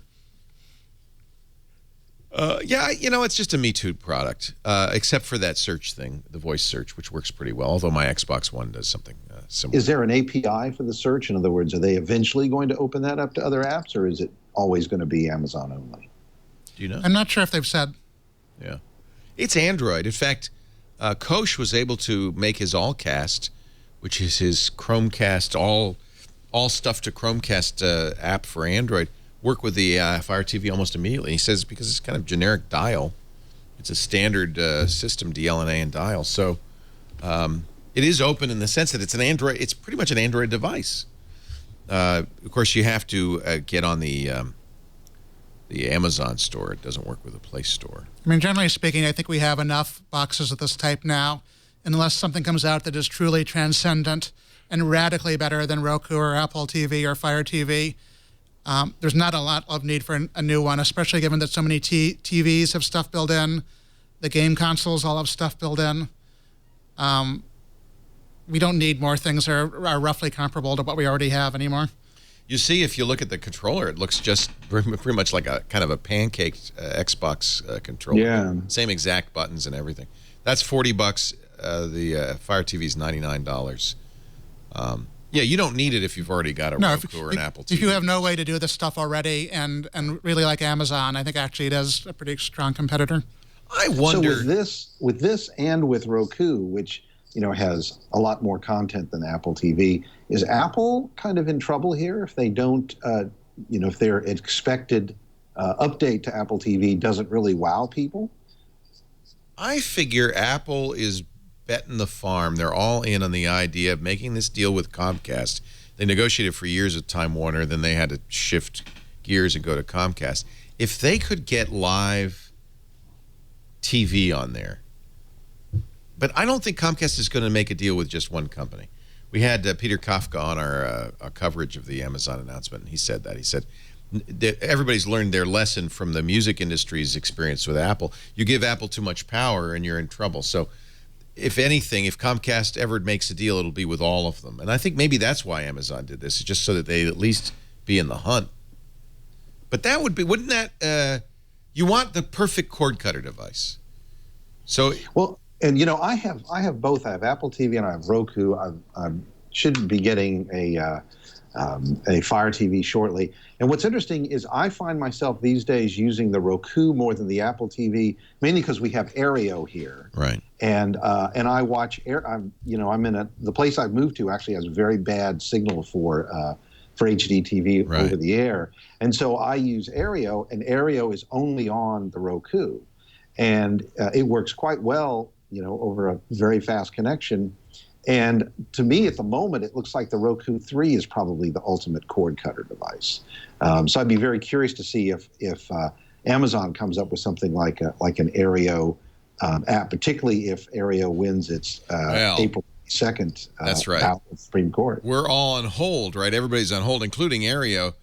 It's just a Me Too product, except for that search thing, the voice search, which works pretty well, although my Xbox One does something similar. Is there an API for the search? In other words, are they eventually going to open that up to other apps, or is it always going to be Amazon only? Do you know? I'm not sure if they've said. Yeah. It's Android. In fact, Koch was able to make his Allcast, which is his Chromecast, all stuff to Chromecast app for Android, work with the Fire TV almost immediately. He says because it's kind of generic dial. It's a standard system, DLNA and dial. So it is open in the sense that it's an Android. It's pretty much an Android device. Of course, you have to get on the Amazon store. It doesn't work with the Play Store. I mean, generally speaking, I think we have enough boxes of this type now, unless something comes out that is truly transcendent and radically better than Roku or Apple TV or Fire TV. There's not a lot of need for a new one, especially given that so many TVs have stuff built in. The game consoles all have stuff built in. We don't need more things that are roughly comparable to what we already have anymore. You see, if you look at the controller, it looks just pretty much like a kind of a pancake Xbox controller. Yeah. Same exact buttons and everything. That's $40. The Fire TV is $99. Yeah, you don't need it if you've already got a Roku or an Apple TV. If you have no way to do this stuff already and really like Amazon, I think actually it is a pretty strong competitor. I wonder. So with this and with Roku, which has a lot more content than Apple TV, is Apple kind of in trouble here if they don't, if their expected update to Apple TV doesn't really wow people? I figure Apple is betting the farm. They're all in on the idea of making this deal with Comcast. They negotiated for years with Time Warner, then they had to shift gears and go to Comcast. If they could get live TV on there, but I don't think Comcast is going to make a deal with just one company. We had Peter Kafka on our coverage of the Amazon announcement, and he said that. He said that everybody's learned their lesson from the music industry's experience with Apple. You give Apple too much power, and you're in trouble. So if anything, if Comcast ever makes a deal, it'll be with all of them. And I think maybe that's why Amazon did this, just so that they at least be in the hunt. But that would be, wouldn't that, you want the perfect cord cutter device. So, well, and I have both. I have Apple TV and I have Roku. I should be getting a Fire TV shortly. And what's interesting is I find myself these days using the Roku more than the Apple TV, mainly because we have Aereo here. Right. And I watch I'm in the place I've moved to actually has very bad signal for HD TV over the air, and so I use Aereo, and Aereo is only on the Roku, and it works quite well, over a very fast connection. And to me, at the moment, it looks like the Roku 3 is probably the ultimate cord cutter device. So I'd be very curious to see if Amazon comes up with something like an Aereo app, particularly if Aereo wins its April 2nd that's right. out of the Supreme Court. We're all on hold, right? Everybody's on hold, including Aereo,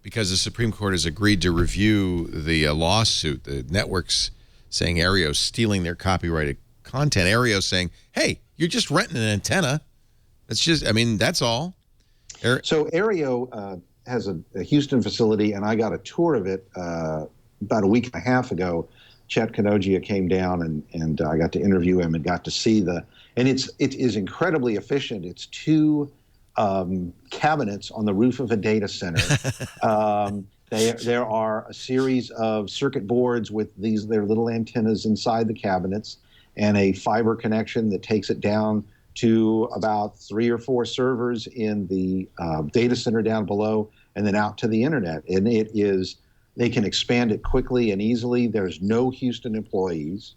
because the Supreme Court has agreed to review the lawsuit. The networks saying Aereo's stealing their copyrighted content. Aereo saying, hey, you're just renting an antenna. That's just, that's all. So Aereo has a Houston facility, and I got a tour of it about a week and a half ago. Chet Kanogia came down, and I got to interview him and got to see and it is incredibly efficient. It's two cabinets on the roof of a data center. There are a series of circuit boards with their little antennas inside the cabinets, and a fiber connection that takes it down to about 3 or 4 servers in the data center down below, and then out to the internet. And they can expand it quickly and easily. There's no Houston employees.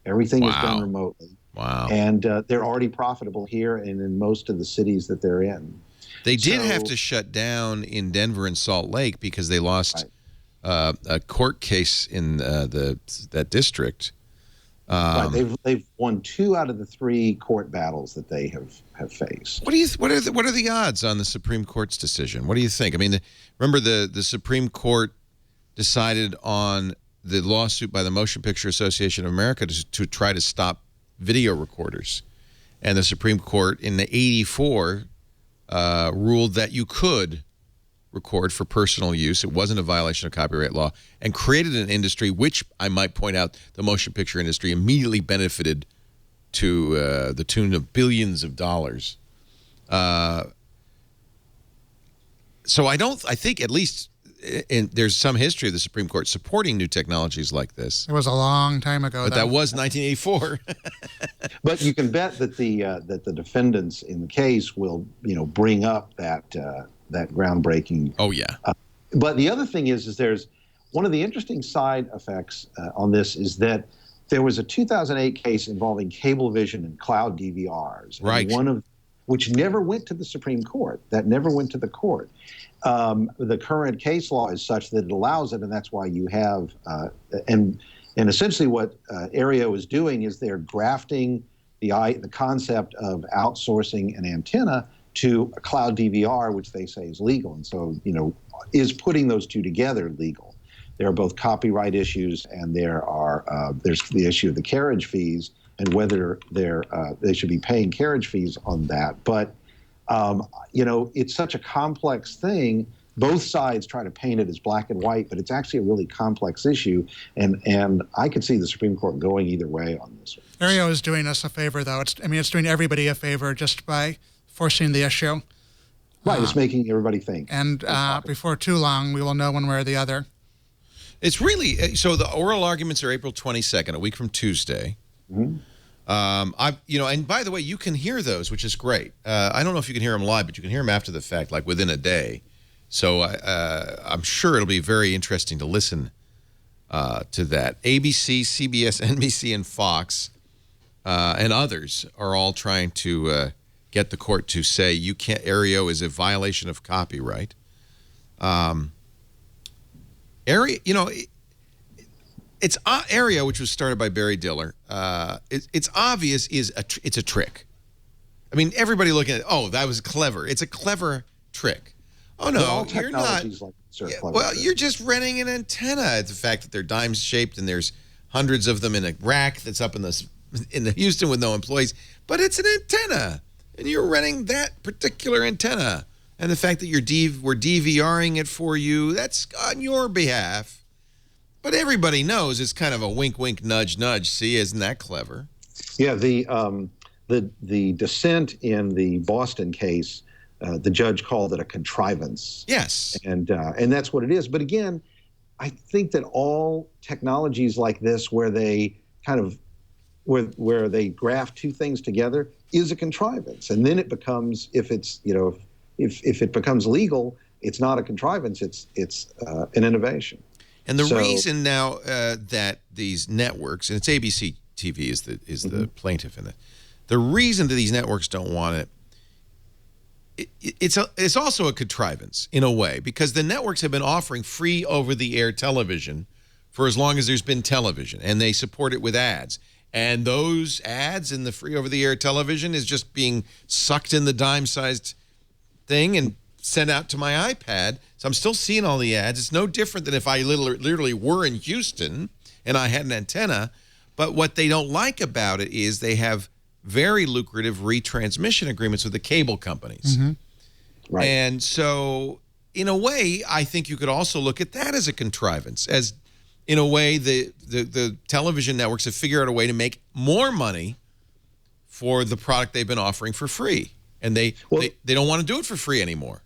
Everything is done remotely. Wow. And they're already profitable here and in most of the cities that they're in. They did have to shut down in Denver and Salt Lake because they lost a court case in that district. Right. They've won 2 out of the 3 court battles that they have faced. What are the odds on the Supreme Court's decision? What do you think? Remember the Supreme Court decided on the lawsuit by the Motion Picture Association of America to try to stop video recorders, and the Supreme Court in the '84 ruled that you could record for personal use. It wasn't a violation of copyright law, and created an industry which, I might point out, the motion picture industry immediately benefited to the tune of billions of dollars. So I think at least there's some history of the Supreme Court supporting new technologies like this. It was a long time ago. But that was 1984. But you can bet that the defendants in the case will bring up that groundbreaking. Oh yeah. But the other thing is there's one of the interesting side effects on this is that there was a 2008 case involving Cablevision and cloud DVRs. Right. Which never went to the Supreme Court. That never went to the court. The current case law is such that it allows it, and that's why you have and essentially what Aereo is doing is they're grafting the concept of outsourcing an antenna to a cloud DVR, which they say is legal. And so, is putting those two together legal? There are both copyright issues, and there's the issue of the carriage fees and whether they should be paying carriage fees on that. But it's such a complex thing. Both sides try to paint it as black and white, but it's actually a really complex issue, and I could see the Supreme Court going either way on this one. Aereo is doing us a favor, though. It's doing everybody a favor just by forcing the issue. Right, it's making everybody think. And before too long, we will know one way or the other. It's really, so the oral arguments are April 22nd, a week from Tuesday. Mm-hmm. And by the way, you can hear those, which is great. I don't know if you can hear them live, but you can hear them after the fact, like within a day. So I'm sure it'll be very interesting to listen to that. ABC, CBS, NBC, and Fox and others are all trying to get the court to say Aereo is a violation of copyright. Aereo, Aereo, which was started by Barry Diller. It's obvious it's a trick. I mean, everybody looking at it, oh, that was clever. It's a clever trick. Oh, no, you're not. You're just renting an antenna. The fact that they're dime-shaped and there's hundreds of them in a rack that's up in Houston with no employees. But it's an antenna, and you're renting that particular antenna. And the fact that we're DVRing it for you, that's on your behalf. But everybody knows it's kind of a wink, wink, nudge, nudge. See, isn't that clever? Yeah, the dissent in the Boston case, the judge called it a contrivance. Yes. And that's what it is. But again, I think that all technologies like this where they graft two things together is a contrivance. And then it becomes, if it becomes legal, it's not a contrivance, it's an innovation. And the reason now that these networks, and it's ABC TV is the plaintiff in it, the reason that these networks don't want it, it's also a contrivance in a way, because the networks have been offering free over-the-air television for as long as there's been television, and they support it with ads. And those ads in the free over-the-air television is just being sucked in the dime-sized thing and sent out to my iPad. So I'm still seeing all the ads. It's no different than if I literally were in Houston and I had an antenna. But what they don't like about it is they have very lucrative retransmission agreements with the cable companies. Mm-hmm. Right. And so, in a way, I think you could also look at that as a contrivance, as in a way the television networks have figured out a way to make more money for the product they've been offering for free, and they don't want to do it for free anymore.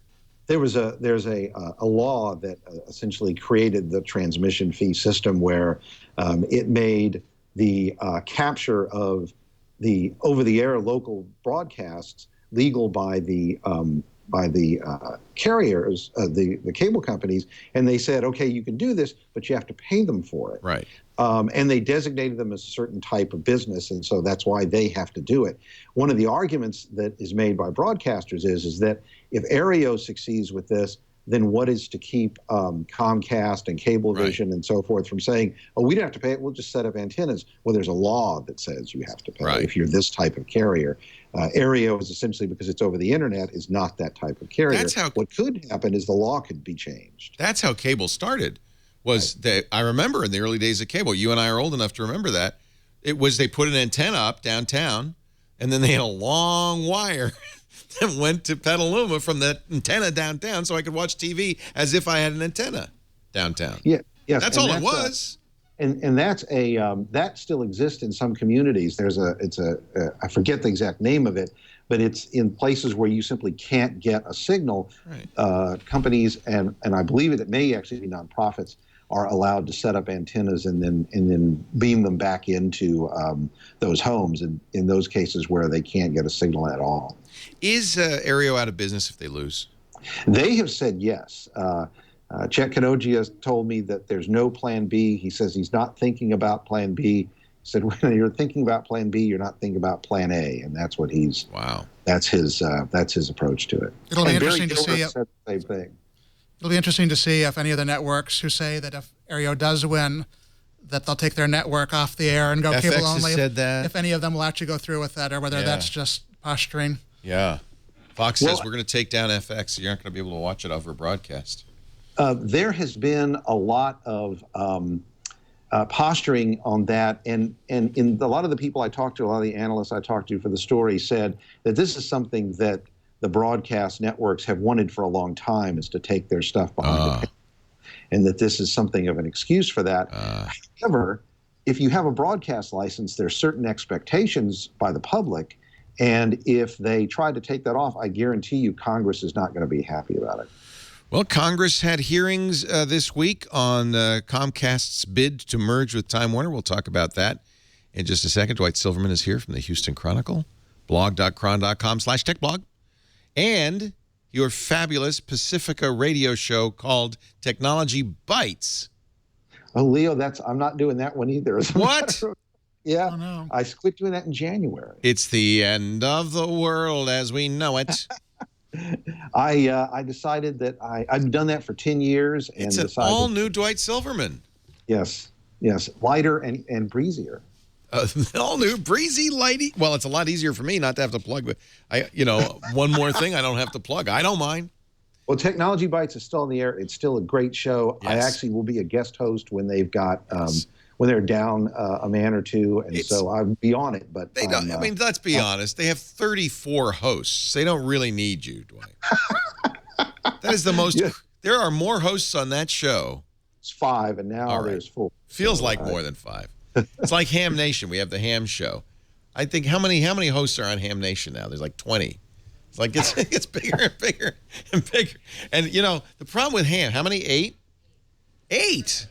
There's a law that essentially created the transmission fee system where it made the capture of the over-the-air local broadcasts legal by the carriers, the cable companies, and they said, okay, you can do this, but you have to pay them for it. Right. And they designated them as a certain type of business, and so that's why they have to do it. One of the arguments that is made by broadcasters is that if Aereo succeeds with this, then what is to keep Comcast and Cablevision and so forth from saying, oh, we don't have to pay it, we'll just set up antennas? Well, there's a law that says you have to pay if you're this type of carrier. Aereo is essentially, because it's over the internet, is not that type of carrier. What could happen is the law could be changed. That's how cable started. I remember in the early days of cable, you and I are old enough to remember that, it was they put an antenna up downtown, and then they had a long wire that went to Petaluma from that antenna downtown so I could watch TV as if I had an antenna downtown. Yeah, yes. That's all it was. And that's that still exists in some communities. I forget the exact name of it, but it's in places where you simply can't get a signal. Right. Companies and I believe it may actually be nonprofits are allowed to set up antennas and then beam them back into those homes in those cases where they can't get a signal at all. Is Aereo out of business if they lose? They have said yes. Chet Kanogia has told me that there's no plan B. He says he's not thinking about plan B. He said, when you're thinking about plan B, you're not thinking about plan A. And that's what that's his approach to it. It'll be interesting to see. Said the same thing. It'll be interesting to see if any of the networks who say that if Aereo does win, that they'll take their network off the air and go cable only. Said that. If any of them will actually go through with that, or whether that's just posturing. Yeah. Fox says we're going to take down FX. So you're not going to be able to watch it over broadcast. There has been a lot of posturing on that, and in a lot of the people I talked to, a lot of the analysts I talked to for the story said that this is something that the broadcast networks have wanted for a long time, is to take their stuff behind the paywall, and that this is something of an excuse for that. However, if you have a broadcast license, there's certain expectations by the public, and if they try to take that off, I guarantee you Congress is not going to be happy about it. Well, Congress had hearings this week on Comcast's bid to merge with Time Warner. We'll talk about that in just a second. Dwight Silverman is here from the Houston Chronicle, blog.chron.com/techblog, and your fabulous Pacifica radio show called Technology Bites. Oh, Leo, I'm not doing that one either. What? Yeah, Oh, no. I quit doing that in January. It's the end of the world as we know it. I decided that I've done that for 10 years. And It's an all-new Dwight Silverman. Yes, lighter and breezier. All-new, breezy, lighty. Well, it's a lot easier for me not to have to plug. But one more thing I don't have to plug. I don't mind. Well, Technology Bites is still in the air. It's still a great show. Yes. I actually will be a guest host when they've got when they're down a man or two, and so I'll be on it. But They don't. I mean, let's be honest. They have 34 hosts. They don't really need you, Dwight. That is the most. Yeah. There are more hosts on that show. It's 5, and now All right. there's 4. Feels like more than 5. It's like Ham Nation. We have the Ham Show. I think how many hosts are on Ham Nation now? There's like 20. It's like it gets bigger and bigger and bigger. And the problem with Ham, how many? 8? 8.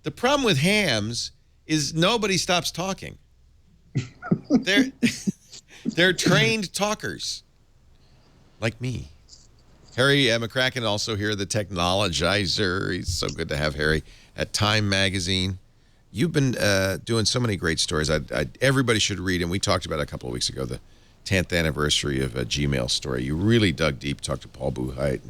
The problem with hams is nobody stops talking. They're trained talkers, like me. Harry McCracken also here, the technologizer. He's so good to have Harry at Time Magazine. You've been doing so many great stories. Everybody should read, and we talked about it a couple of weeks ago, the 10th anniversary of a Gmail story. You really dug deep, talked to Paul Buchheit,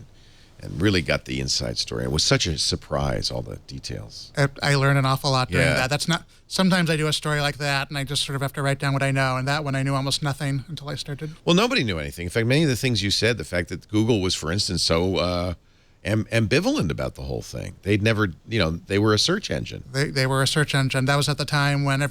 and really got the inside story. It was such a surprise, all the details. I learned an awful lot during Yeah. that. That's not. Sometimes I do a story like that, and I just sort of have to write down what I know. And that one, I knew almost nothing until I started. Well, nobody knew anything. In fact, many of the things you said, the fact that Google was, for instance, so ambivalent about the whole thing. They'd never, they were a search engine. They were a search engine. That was at the time when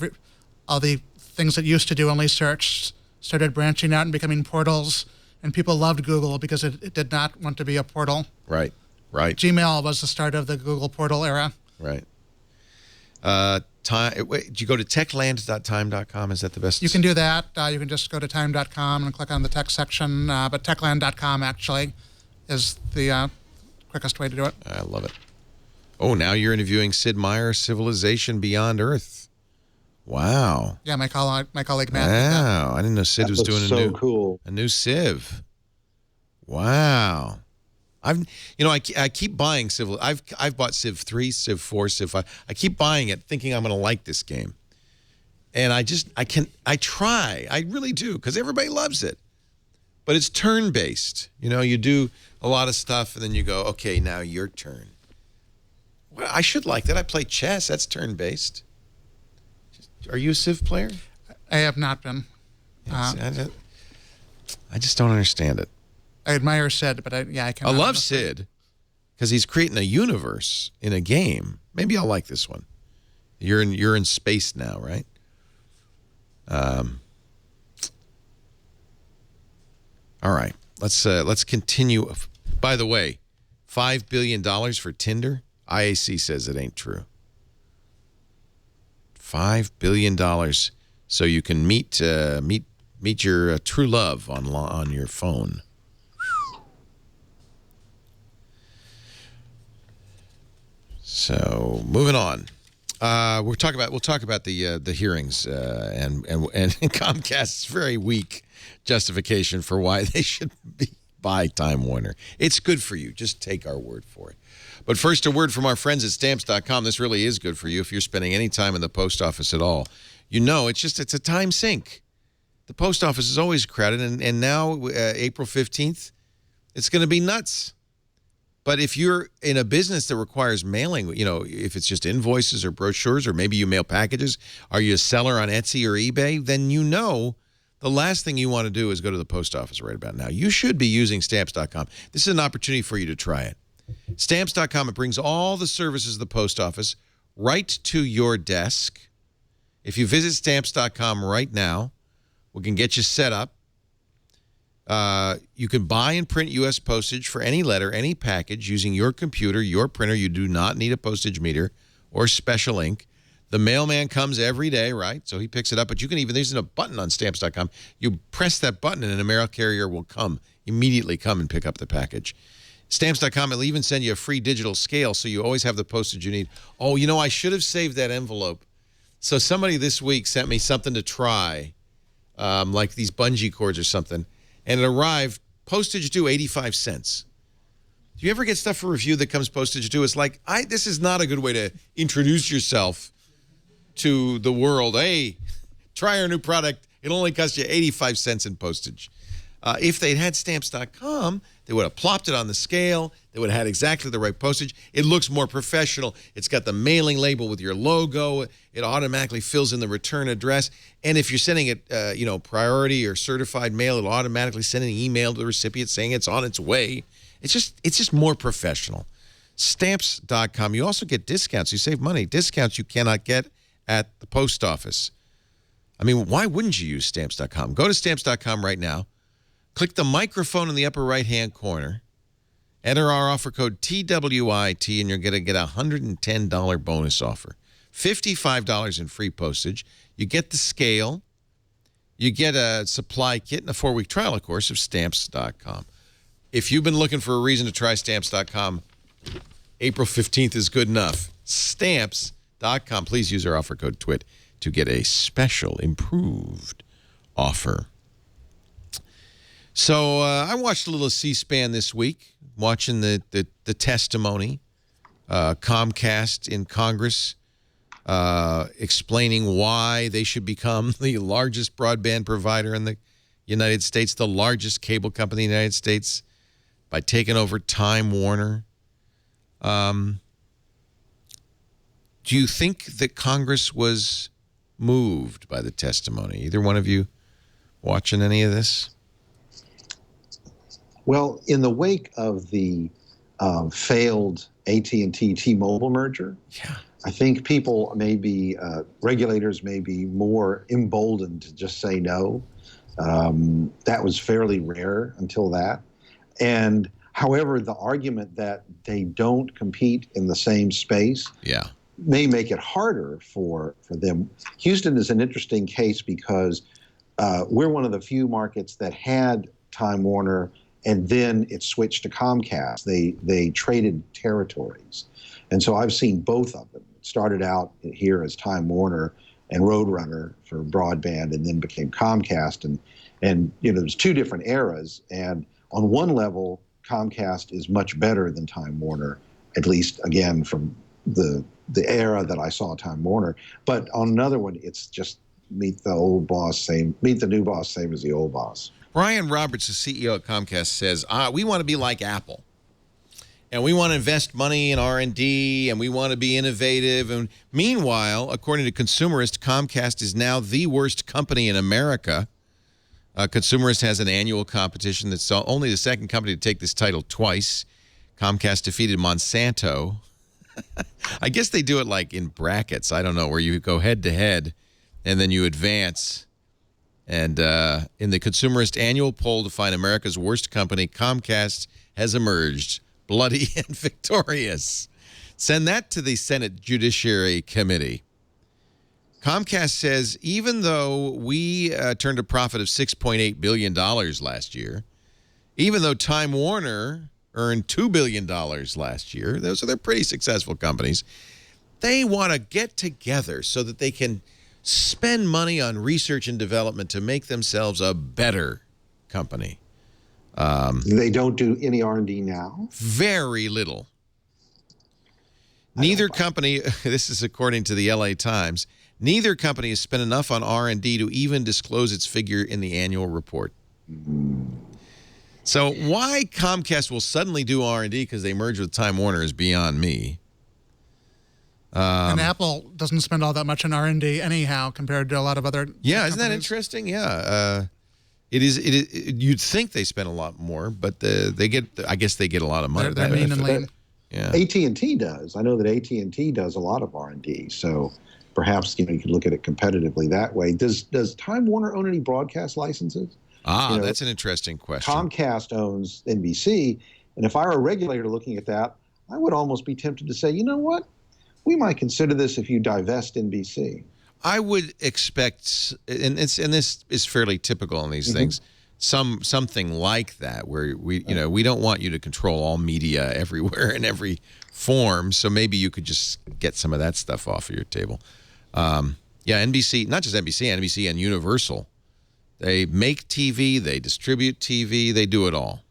all the things that used to do only search started branching out and becoming portals. And people loved Google because it did not want to be a portal. Right. Gmail was the start of the Google portal era. Right. Wait, did you go to techland.time.com? Is that the best? You can do that. You can just go to time.com and click on the tech section. But techland.com actually is the quickest way to do it. I love it. Oh, now you're interviewing Sid Meier, Civilization Beyond Earth. Wow. Yeah, my colleague Matt. did that. Wow. I didn't know Sid That was looks doing so cool. a new Civ. Wow. I keep buying Civ. I've bought Civ 3, Civ 4, Civ 5. I keep buying it thinking I'm going to like this game. And I try. I really do, because everybody loves it. But it's turn-based. You do a lot of stuff, and then you go, okay, now your turn. Well, I should like that. I play chess. That's turn-based. Are you a Civ player? I have not been. I just don't understand it. I admire Sid, but I can. I love Sid because he's creating a universe in a game. Maybe I'll like this one. You're in space now, right? All right. Let's continue. By the way, $5 billion for Tinder. IAC says it ain't true. $5 billion so you can meet your true love on your phone. So moving on, we'll talk about the hearings and Comcast's very weak justification for why they should buy Time Warner. It's good for you. Just take our word for it. But first, a word from our friends at Stamps.com. This really is good for you if you're spending any time in the post office at all. It's a time sink. The post office is always crowded, and now, April 15th, it's going to be nuts. But if you're in a business that requires mailing, if it's just invoices or brochures, or maybe you mail packages, are you a seller on Etsy or eBay, then the last thing you want to do is go to the post office right about now. You should be using Stamps.com. This is an opportunity for you to try it. Stamps.com, it brings all the services of the post office right to your desk. If you visit Stamps.com right now, we can get you set up. You can buy and print U.S. postage for any letter, any package using your computer, your printer. You do not need a postage meter or special ink. The mailman comes every day, right? So he picks it up. But you can even, there's a button on Stamps.com. You press that button and a mail carrier will immediately come and pick up the package. Stamps.com will even send you a free digital scale so you always have the postage you need. Oh, I should have saved that envelope. So somebody this week sent me something to try, like these bungee cords or something. And it arrived, postage due 85 cents. Do you ever get stuff for review that comes postage due? It's like, this is not a good way to introduce yourself to the world. Hey, try our new product. It'll only cost you 85 cents in postage. If they'd had Stamps.com, they would have plopped it on the scale. They would have had exactly the right postage. It looks more professional. It's got the mailing label with your logo. It automatically fills in the return address. And if you're sending it, priority or certified mail, it'll automatically send an email to the recipient saying it's on its way. It's just more professional. Stamps.com. You also get discounts. You save money. Discounts you cannot get at the post office. I mean, why wouldn't you use Stamps.com? Go to Stamps.com right now. Click the microphone in the upper right-hand corner. Enter our offer code TWIT, and you're going to get a $110 bonus offer. $55 in free postage. You get the scale. You get a supply kit and a 4-week trial, of course, of Stamps.com. If you've been looking for a reason to try Stamps.com, April 15th is good enough. Stamps.com. Please use our offer code TWIT to get a special improved offer. So I watched a little C-SPAN this week, watching the testimony. Comcast in Congress explaining why they should become the largest broadband provider in the United States, the largest cable company in the United States, by taking over Time Warner. Do you think that Congress was moved by the testimony? Either one of you watching any of this? Well, in the wake of the failed AT&T T-Mobile merger, I think people may be, regulators may be more emboldened to just say no. That was fairly rare until that. And however, the argument that they don't compete in the same space may make it harder for them. Houston is an interesting case because we're one of the few markets that had Time Warner, and then it switched to Comcast. They traded territories. And so I've seen both of them. It started out here as Time Warner and Roadrunner for broadband, and then became Comcast. And there's two different eras. And on one level, Comcast is much better than Time Warner, at least, again, from the era that I saw Time Warner. But on another one, it's just meet the new boss, same as the old boss. Brian Roberts, the CEO at Comcast, says, we want to be like Apple. And we want to invest money in R&D, and we want to be innovative. And meanwhile, according to Consumerist, Comcast is now the worst company in America. Consumerist has an annual competition that's only the second company to take this title twice. Comcast defeated Monsanto. I guess they do it like in brackets. I don't know, where you go head-to-head, and then you advance. And in the Consumerist annual poll to find America's worst company, Comcast has emerged bloody and victorious. Send that to the Senate Judiciary Committee. Comcast says, even though we turned a profit of $6.8 billion last year, even though Time Warner earned $2 billion last year, they're pretty successful companies, they want to get together so that they can spend money on research and development to make themselves a better company. They don't do any R&D now? Very little. Neither company, this is according to the LA Times, neither company has spent enough on R&D to even disclose its figure in the annual report. So why Comcast will suddenly do R&D because they merged with Time Warner is beyond me. And Apple doesn't spend all that much on R&D anyhow compared to a lot of other Yeah, isn't that companies. interesting? Yeah. It is. You'd think they spend a lot more, but they get. I guess they get a lot of money. They're mean and lean. Yeah. AT&T does. I know that AT&T does a lot of R&D. So perhaps you could look at it competitively that way. Does Time Warner own any broadcast licenses? That's an interesting question. Comcast owns NBC, and if I were a regulator looking at that, I would almost be tempted to say, you know what? We might consider this if you divest NBC. I would expect, and this is fairly typical in these things, something like that, where we don't want you to control all media everywhere in every form. So maybe you could just get some of that stuff off of your table. NBC, not just NBC and Universal, they make TV, they distribute TV, they do it all.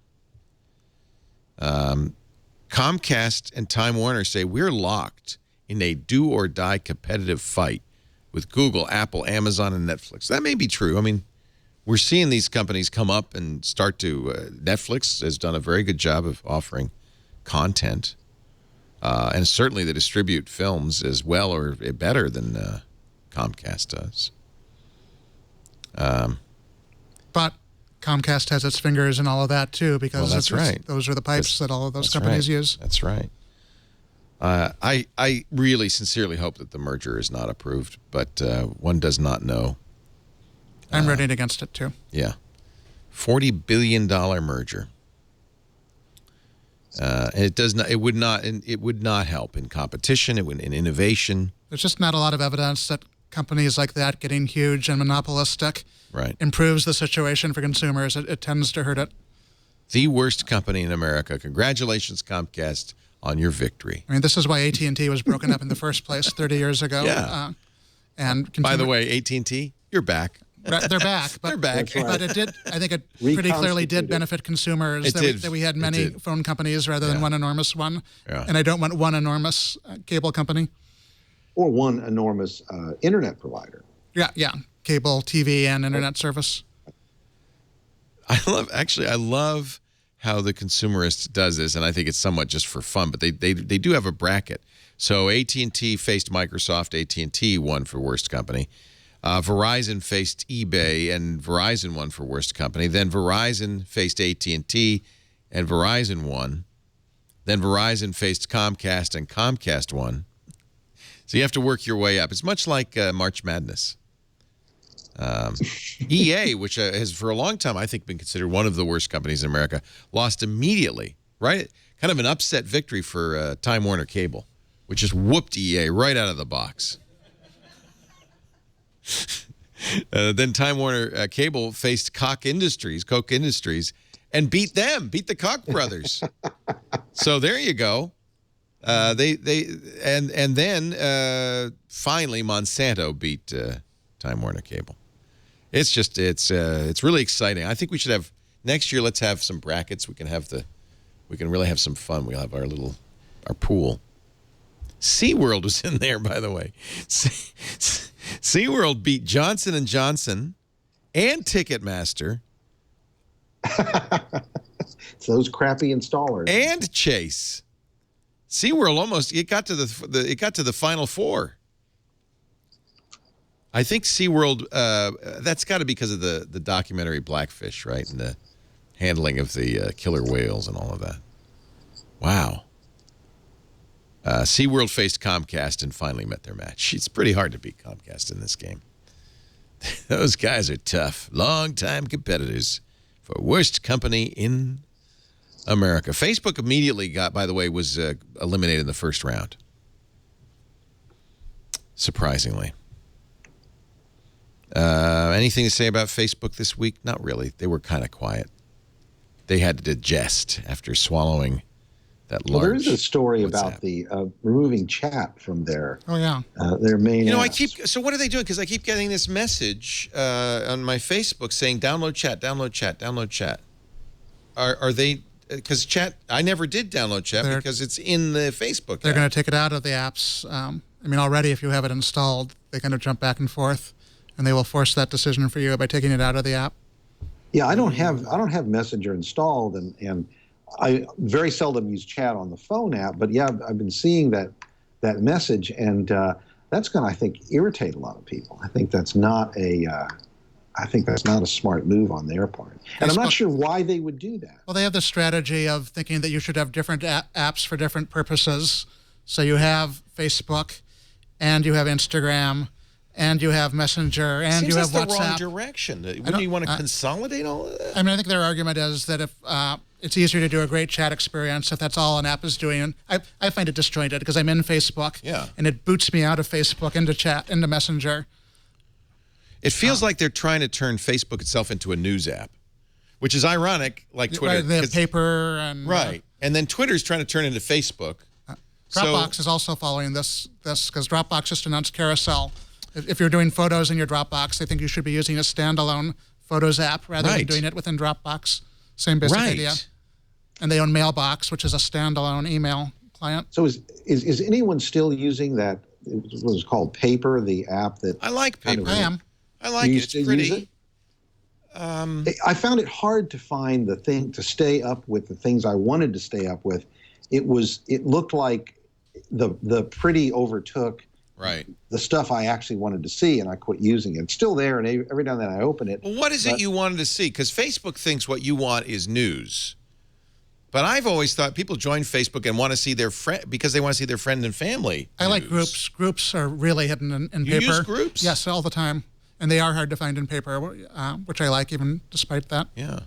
Comcast and Time Warner say we're locked in a do-or-die competitive fight with Google, Apple, Amazon, and Netflix. That may be true. I mean, we're seeing these companies come up and start to. Netflix has done a very good job of offering content, and certainly they distribute films as well or better than Comcast does. But Comcast has its fingers in all of that too, because that's right. Those are the pipes that all of those companies use. That's right. I really sincerely hope that the merger is not approved, but one does not know. I'm rooting against it too. Yeah, $40 billion merger. And it does not. It would not help in competition. It would in innovation. There's just not a lot of evidence that companies like that getting huge and monopolistic Right. improves the situation for consumers. It tends to hurt it. The worst company in America. Congratulations, Comcast, on your victory. I mean, this is why AT&T was broken up in the first place 30 years ago. Yeah. And By the way, AT&T, you're back. they're back. But, They're back. That's right. But it did. I think it pretty clearly did Reconstituted. benefit consumers It did. that we had It many did. phone companies rather than Yeah. one enormous one. Yeah. And I don't want one enormous cable company. Or one enormous internet provider. Yeah. Cable, TV, and internet service. I love how the consumerist does this, and I think it's somewhat just for fun, but they do have a bracket. So AT&T faced Microsoft. AT&T won for worst company. Verizon faced eBay, and Verizon won for worst company. Then Verizon faced AT&T, and Verizon won. Then Verizon faced Comcast, and Comcast won. So you have to work your way up. It's much like March Madness. EA, which has for a long time, I think, been considered one of the worst companies in America, lost immediately, right? Kind of an upset victory for Time Warner Cable, which just whooped EA right out of the box. Then Time Warner Cable faced Koch Industries, and beat the Koch brothers. So there you go. Then finally Monsanto beat Time Warner Cable. It's really exciting. I think we should have next year. Let's have some brackets. We can really have some fun. We'll have our pool. SeaWorld was in there, by the way. SeaWorld beat Johnson & Johnson and Ticketmaster It's those crappy installers. and Chase. SeaWorld almost got to the Final Four. I think SeaWorld, that's got to be because of the documentary Blackfish, right? And the handling of the killer whales and all of that. Wow. SeaWorld faced Comcast and finally met their match. It's pretty hard to beat Comcast in this game. Those guys are tough. Long-time competitors for worst company in America. Facebook immediately was eliminated in the first round. Surprisingly. Anything to say about Facebook this week? Not really. They were kind of quiet. They had to digest after swallowing that large. Well, there is a story WhatsApp. about the removing chat from their their main. apps. So what are they doing? Because I keep getting this message on my Facebook saying download chat, download chat, download chat. Are they? Because chat, I never did download chat because it's in the Facebook. They're app. going to take it out of the apps. Already if you have it installed, they kind of jump back and forth, and they will force that decision for you by taking it out of the app. Yeah, I don't have Messenger installed, and I very seldom use chat on the phone app. But yeah, I've been seeing that that message, and that's going to, I think, irritate a lot of people. I think that's not a smart move on their part. And I'm not sure why they would do that. Well, they have the strategy of thinking that you should have different apps for different purposes. So you have Facebook, and you have Instagram, and you have Messenger, and you have WhatsApp. Seems that's the wrong direction. Wouldn't you want to consolidate all of that? I mean, I think their argument is that if it's easier to do a great chat experience if that's all an app is doing. I find it disjointed because I'm in Facebook, and it boots me out of Facebook into Messenger. It feels like they're trying to turn Facebook itself into a news app, which is ironic, like Twitter. Right, they have paper and... Right. And then Twitter's trying to turn into Facebook. Dropbox is also following this because Dropbox just announced Carousel. If you're doing photos in your Dropbox, they think you should be using a standalone Photos app rather than doing it within Dropbox. Same basic idea. And they own Mailbox, which is a standalone email client. So is anyone still using that, what was called Paper, the app that... I like Paper. I am. I like it. It's pretty. I found it hard to find to stay up with the things I wanted to stay up with. It looked like the pretty overtook the stuff I actually wanted to see, and I quit using it. It's still there, and every now and then I open it. Well, what is it you wanted to see? Because Facebook thinks what you want is news. But I've always thought people join Facebook and want to see their friend because they want to see their friend and family. I like groups. Groups are really hidden in paper. You use groups? Yes, all the time. And they are hard to find in paper, which I like even despite that. Yeah.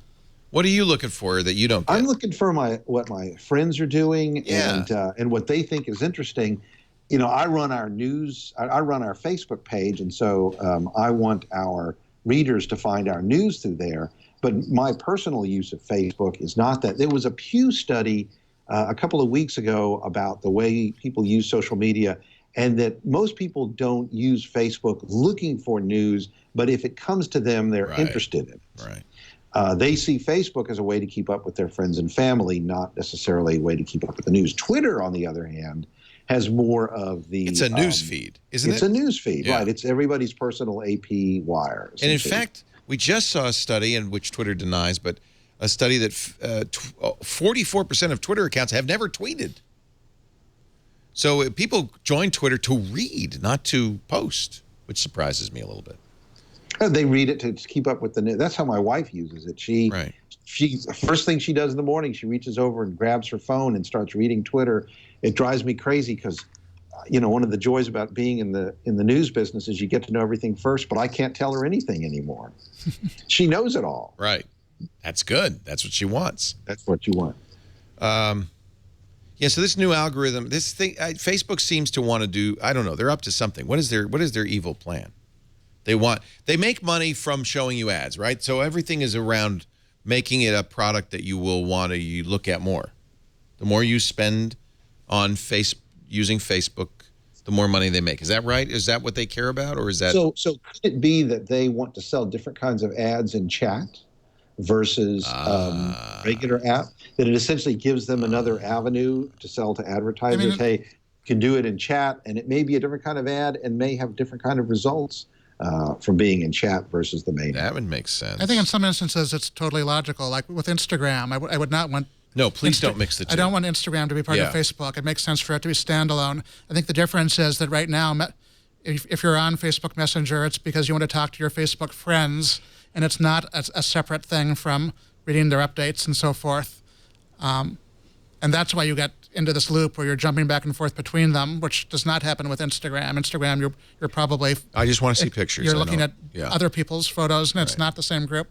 What are you looking for that you don't get? I'm looking for what my friends are doing and what they think is interesting. You know, I run our news, I run our Facebook page, and so I want our readers to find our news through there. But my personal use of Facebook is not that. There was a Pew study a couple of weeks ago about the way people use social media, and that most people don't use Facebook looking for news, but if it comes to them, they're interested in it. Right. They see Facebook as a way to keep up with their friends and family, not necessarily a way to keep up with the news. Twitter, on the other hand, has more of the... It's a news feed, isn't it? It's a nenews feed, right. It's everybody's personal AP wire. And in fact, we just saw a study, in which Twitter denies, but a study that 44% of Twitter accounts have never tweeted. So people join Twitter to read, not to post, which surprises me a little bit. They read it to keep up with the news. That's how my wife uses it. She first thing she does in the morning, she reaches over and grabs her phone and starts reading Twitter. It drives me crazy because, you know, one of the joys about being in the news business is you get to know everything first, but I can't tell her anything anymore. She knows it all. Right. That's good. That's what she wants. That's what you want. Yeah, so this new algorithm, this thing, Facebook seems to want to do, I don't know, they're up to something. What is their evil plan? They make money from showing you ads, right? So everything is around making it a product that you will want to look at more. The more you spend on using Facebook, the more money they make. Is that right? Is that what they care about, or is that... So could it be that they want to sell different kinds of ads in chat versus regular app? That it essentially gives them another avenue to sell to advertisers. Hey, you can do it in chat, and it may be a different kind of ad and may have different kind of results from being in chat versus the main. That would make sense. I think in some instances it's totally logical. Like with Instagram, I would not want... No, please don't mix the two. I don't want Instagram to be part of Facebook. It makes sense for it to be standalone. I think the difference is that right now, if you're on Facebook Messenger, it's because you want to talk to your Facebook friends, and it's not a separate thing from reading their updates and so forth. And that's why you get into this loop where you're jumping back and forth between them, which does not happen with Instagram. Instagram, you're probably... I just want to see pictures. You're looking at other people's photos, and it's not the same group.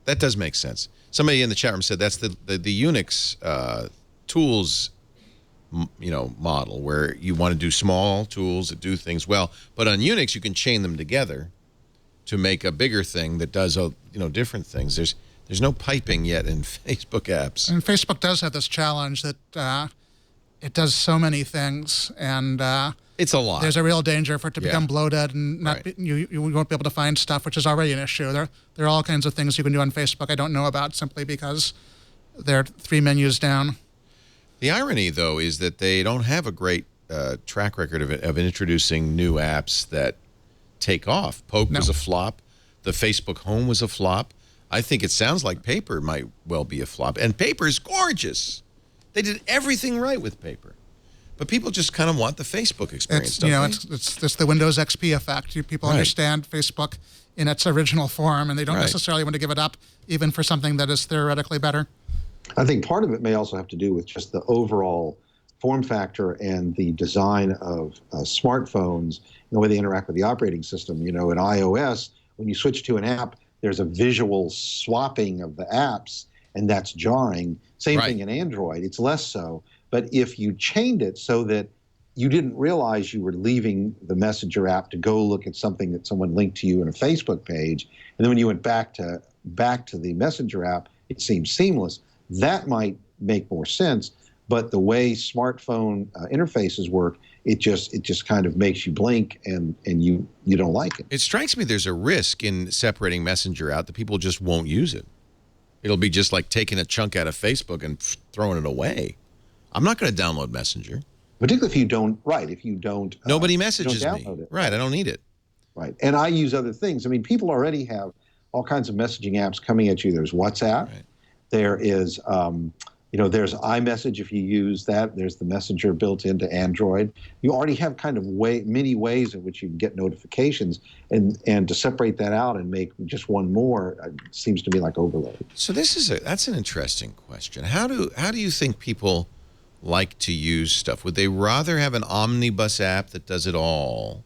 That does make sense. Somebody in the chat room said that's the Unix tools, model where you want to do small tools that do things well. But on Unix, you can chain them together to make a bigger thing that does different things. There's no piping yet in Facebook apps. And Facebook does have this challenge that it does so many things, and it's a lot. There's a real danger for it to become bloated, and you won't be able to find stuff, which is already an issue. There are all kinds of things you can do on Facebook I don't know about simply because they're 3 menus down. The irony, though, is that they don't have a great track record of introducing new apps that take off. Poke was a flop. The Facebook Home was a flop. I think it sounds like Paper might well be a flop. And Paper is gorgeous. They did everything right with Paper. But people just kind of want the Facebook experience, It's, you know, don't they? it's just the Windows XP effect. People Right. understand Facebook in its original form, and they don't Right. necessarily want to give it up, even for something that is theoretically better. I think part of it may also have to do with just the overall form factor and the design of smartphones and the way they interact with the operating system. You know, in iOS, when you switch to an app, there's a visual swapping of the apps, and that's jarring. Same Right. thing in Android. It's less so. But if you chained it so that you didn't realize you were leaving the Messenger app to go look at something that someone linked to you in a Facebook page, and then when you went back to the Messenger app, it seems seamless. That might make more sense. But the way smartphone interfaces work, it just kind of makes you blink, and you don't like it. It strikes me there's a risk in separating Messenger out that people just won't use it. It'll be just like taking a chunk out of Facebook and throwing it away. I'm not going to download Messenger. Particularly if you don't, right, if you don't. Nobody you messages don't me. download it. Right, I don't need it. Right. And I use other things. I mean, people already have all kinds of messaging apps coming at you. There's WhatsApp. Right. There is, there's iMessage if you use that. There's the Messenger built into Android. You already have kind of many ways in which you can get notifications. And to separate that out and make just one more seems to me like overload. So that's an interesting question. How do you think people like to use stuff? Would they rather have an omnibus app that does it all,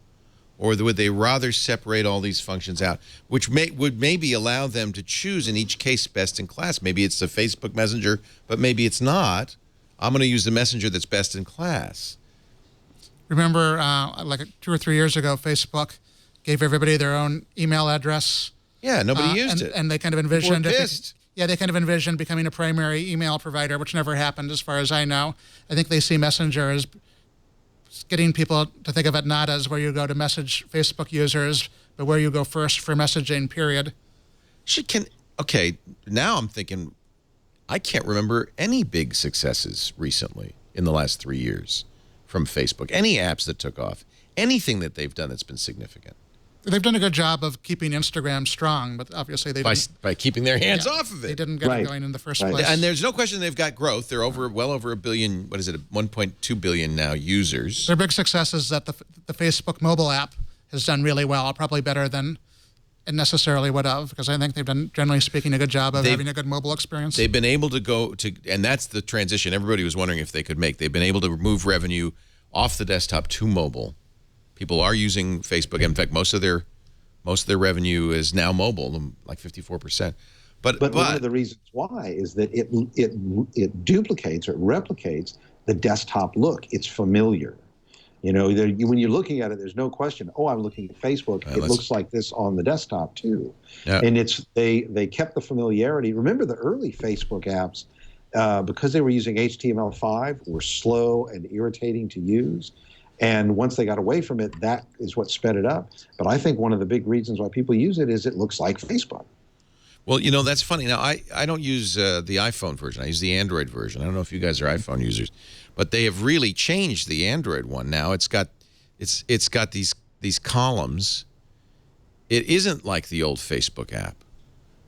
or would they rather separate all these functions out, which would maybe allow them to choose in each case best in class? Maybe it's the Facebook Messenger, but maybe it's not. I'm going to use the Messenger that's best in class. Remember, like 2 or 3 years ago, Facebook gave everybody their own email address. Yeah, nobody used it. And they kind of envisioned People were pissed. they kind of envisioned becoming a primary email provider, which never happened as far as I know. I think they see Messenger as getting people to think of it not as where you go to message Facebook users, but where you go first for messaging, period. Okay, now I'm thinking, I can't remember any big successes recently in the last 3 years from Facebook. Any apps that took off, anything that they've done that's been significant. They've done a good job of keeping Instagram strong, but obviously they didn't. By keeping their hands off of it. They didn't get it going in the first place. And there's no question they've got growth. They're well over a billion, 1.2 billion now users. Their big success is that the Facebook mobile app has done really well, probably better than it necessarily would have, because I think they've done, generally speaking, a good job of having a good mobile experience. They've been able to go to, and that's the transition everybody was wondering if they could make. They've been able to move revenue off the desktop to mobile. People are using Facebook. In fact, most of their revenue is now mobile, like 54%. But one of the reasons why is that it duplicates or it replicates the desktop look. It's familiar. You know, when you're looking at it, there's no question. Oh, I'm looking at Facebook. It looks like this on the desktop too. Yeah. And they kept the familiarity. Remember the early Facebook apps, because they were using HTML5, were slow and irritating to use. And once they got away from it, that is what sped it up. But I think one of the big reasons why people use it is it looks like Facebook. Well, you know, that's funny. Now, I don't use the iPhone version. I use the Android version. I don't know if you guys are iPhone users, but they have really changed the Android one. Now it's got these columns. It isn't like the old Facebook app.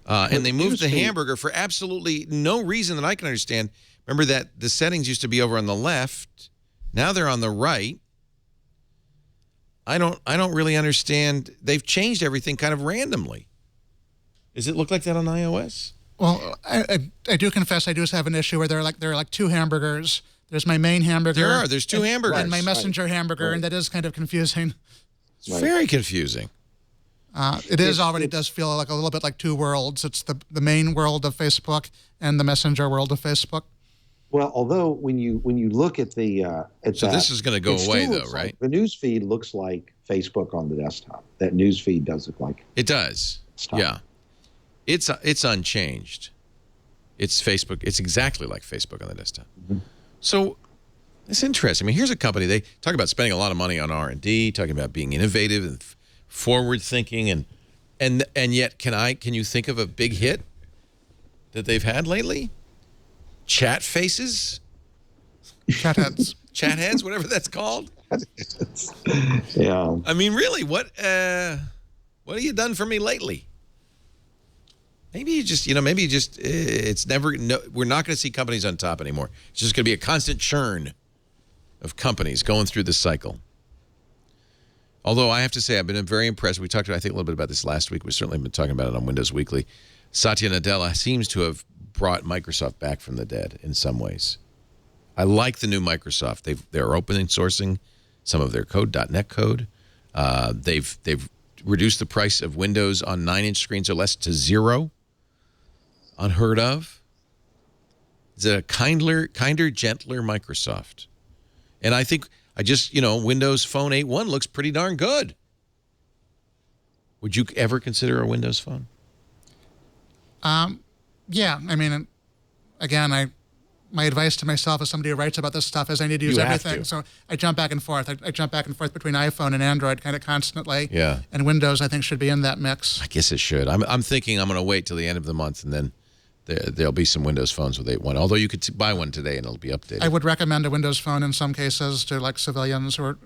And they moved the hamburger for absolutely no reason that I can understand. Remember that the settings used to be over on the left. Now they're on the right. I don't really understand. They've changed everything kind of randomly. Does it look like that on iOS? Well, I do confess I do have an issue where there are like two hamburgers. There's my main hamburger. There's two hamburgers. And my messenger hamburger, and that is kind of confusing. It's very confusing. It does feel like a little bit like two worlds. It's the main world of Facebook and the messenger world of Facebook. Well, although when you look at this is going to go away though, right? The news feed looks like Facebook on the desktop. That news feed does look like it does. Desktop. Yeah, it's unchanged. It's Facebook. It's exactly like Facebook on the desktop. Mm-hmm. So it's interesting. I mean, here's a company. They talk about spending a lot of money on R&D, talking about being innovative and forward thinking, and yet can you think of a big hit that they've had lately? Chat faces? Chat heads. Chat heads, whatever that's called. Yeah. I mean, really, what have you done for me lately? Maybe it's never, no, we're not going to see companies on top anymore. It's just going to be a constant churn of companies going through the cycle. Although I have to say, I've been very impressed. We talked, I think, a little bit about this last week. We've certainly been talking about it on Windows Weekly. Satya Nadella seems to have brought Microsoft back from the dead in some ways. I like the new Microsoft. They're open sourcing some of their code, .NET code. They've reduced the price of Windows on 9-inch screens or less to $0. Unheard of. It's a kinder, gentler Microsoft. And I think Windows Phone 8.1 looks pretty darn good. Would you ever consider a Windows Phone? Yeah. I mean, again, my advice to myself as somebody who writes about this stuff is I need to use everything. So I jump back and forth. I jump back and forth between iPhone and Android kind of constantly. Yeah. And Windows, I think, should be in that mix. I guess it should. I'm thinking I'm going to wait till the end of the month, and then there'll be some Windows phones with 8.1. Although you could buy one today and it'll be updated. I would recommend a Windows Phone in some cases to like civilians who are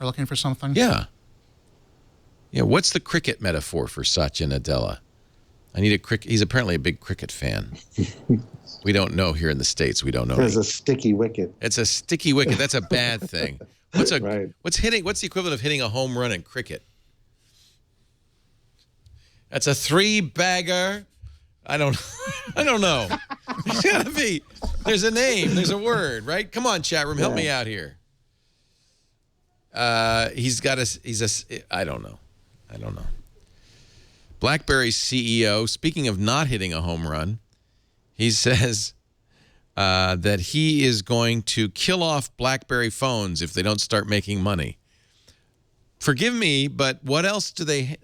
looking for something. Yeah. Yeah. What's the cricket metaphor for Satya Nadella? I need a cricket. He's apparently a big cricket fan. We don't know here in the States. We don't know. There's a sticky wicket. It's a sticky wicket. That's a bad thing. What's Right. What's the equivalent of hitting a home run in cricket? That's a 3-bagger. I don't know. There's gotta be. There's a name. There's a word, right? Come on, chat room, help me out here. I don't know. BlackBerry's CEO, speaking of not hitting a home run, he says that he is going to kill off BlackBerry phones if they don't start making money. Forgive me, but what else do they?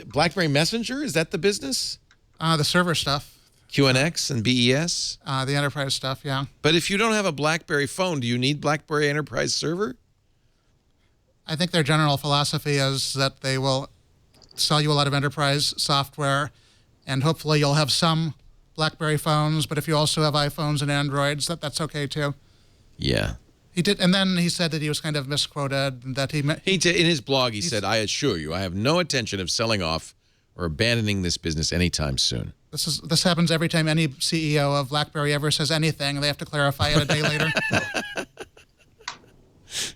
BlackBerry Messenger, is that the business? The server stuff. QNX and BES? The enterprise stuff, yeah. But if you don't have a BlackBerry phone, do you need BlackBerry Enterprise Server? I think their general philosophy is that they will sell you a lot of enterprise software, and hopefully you'll have some BlackBerry phones, but if you also have iPhones and Androids, that's okay too. Yeah. He did, and then he said that he was kind of misquoted, that in his blog, he said, "I assure you, I have no intention of selling off or abandoning this business anytime soon." This happens every time any CEO of BlackBerry ever says anything. They have to clarify it a day later.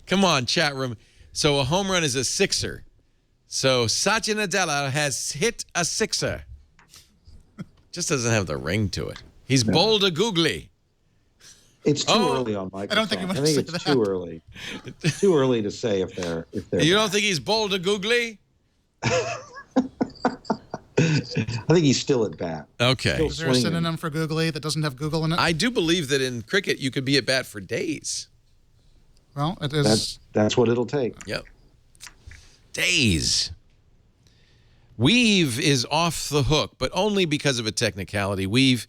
Come on, chat room. So a home run is a sixer. So Satya Nadella has hit a sixer. Just doesn't have the ring to it. He's bold a googly. It's too early on Microsoft. I don't think you want to say it's that. too early. Too early to say if they're. You don't think he's bold a googly? I think he's still at bat. Okay. Is there a synonym for googly that doesn't have Google in it? I do believe that in cricket you could be at bat for days. Well, it is. That's what it'll take. Yep. Days. Weave is off the hook, but only because of a technicality. Weave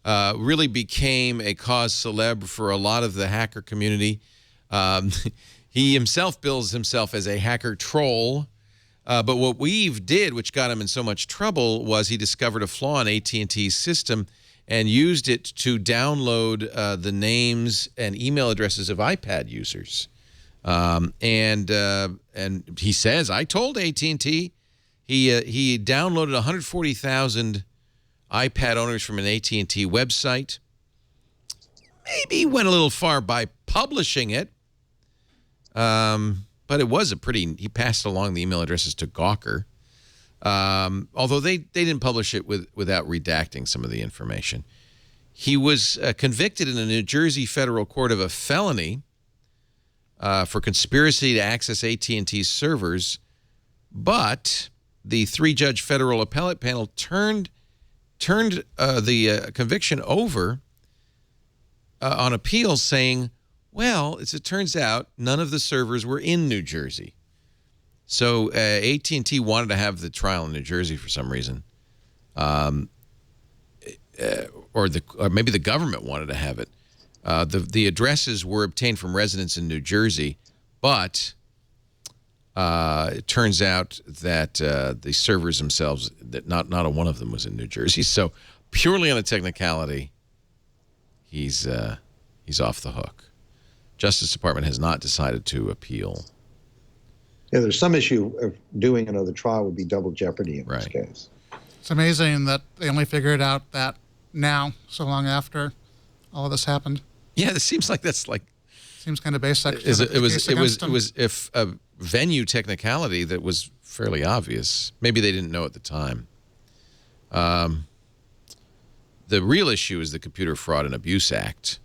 really became a cause célèbre for a lot of the hacker community. He himself bills himself as a hacker troll. But what Weave did, which got him in so much trouble, was he discovered a flaw in AT&T's system and used it to download the names and email addresses of iPad users. And he says, I told AT&T. He downloaded 140,000 iPad owners from an AT&T website. Maybe went a little far by publishing it. But it was he passed along the email addresses to Gawker. Although they didn't publish it without redacting some of the information. He was convicted in a New Jersey federal court of a felony for conspiracy to access AT&T's servers, but the 3-judge federal appellate panel turned the conviction over on appeal, saying, well, as it turns out, none of the servers were in New Jersey. So AT&T wanted to have the trial in New Jersey for some reason, or maybe the government wanted to have it. The addresses were obtained from residents in New Jersey, but it turns out that the servers themselves, that not a one of them was in New Jersey. So purely on a technicality, he's off the hook. Justice Department has not decided to appeal. Yeah, there's some issue of doing another trial would be double jeopardy in this case. It's amazing that they only figured out that now, so long after all of this happened. Yeah, it seems like that's like Seems kind of basic. It was if a venue technicality that was fairly obvious. Maybe they didn't know at the time. The real issue is the Computer Fraud and Abuse Act,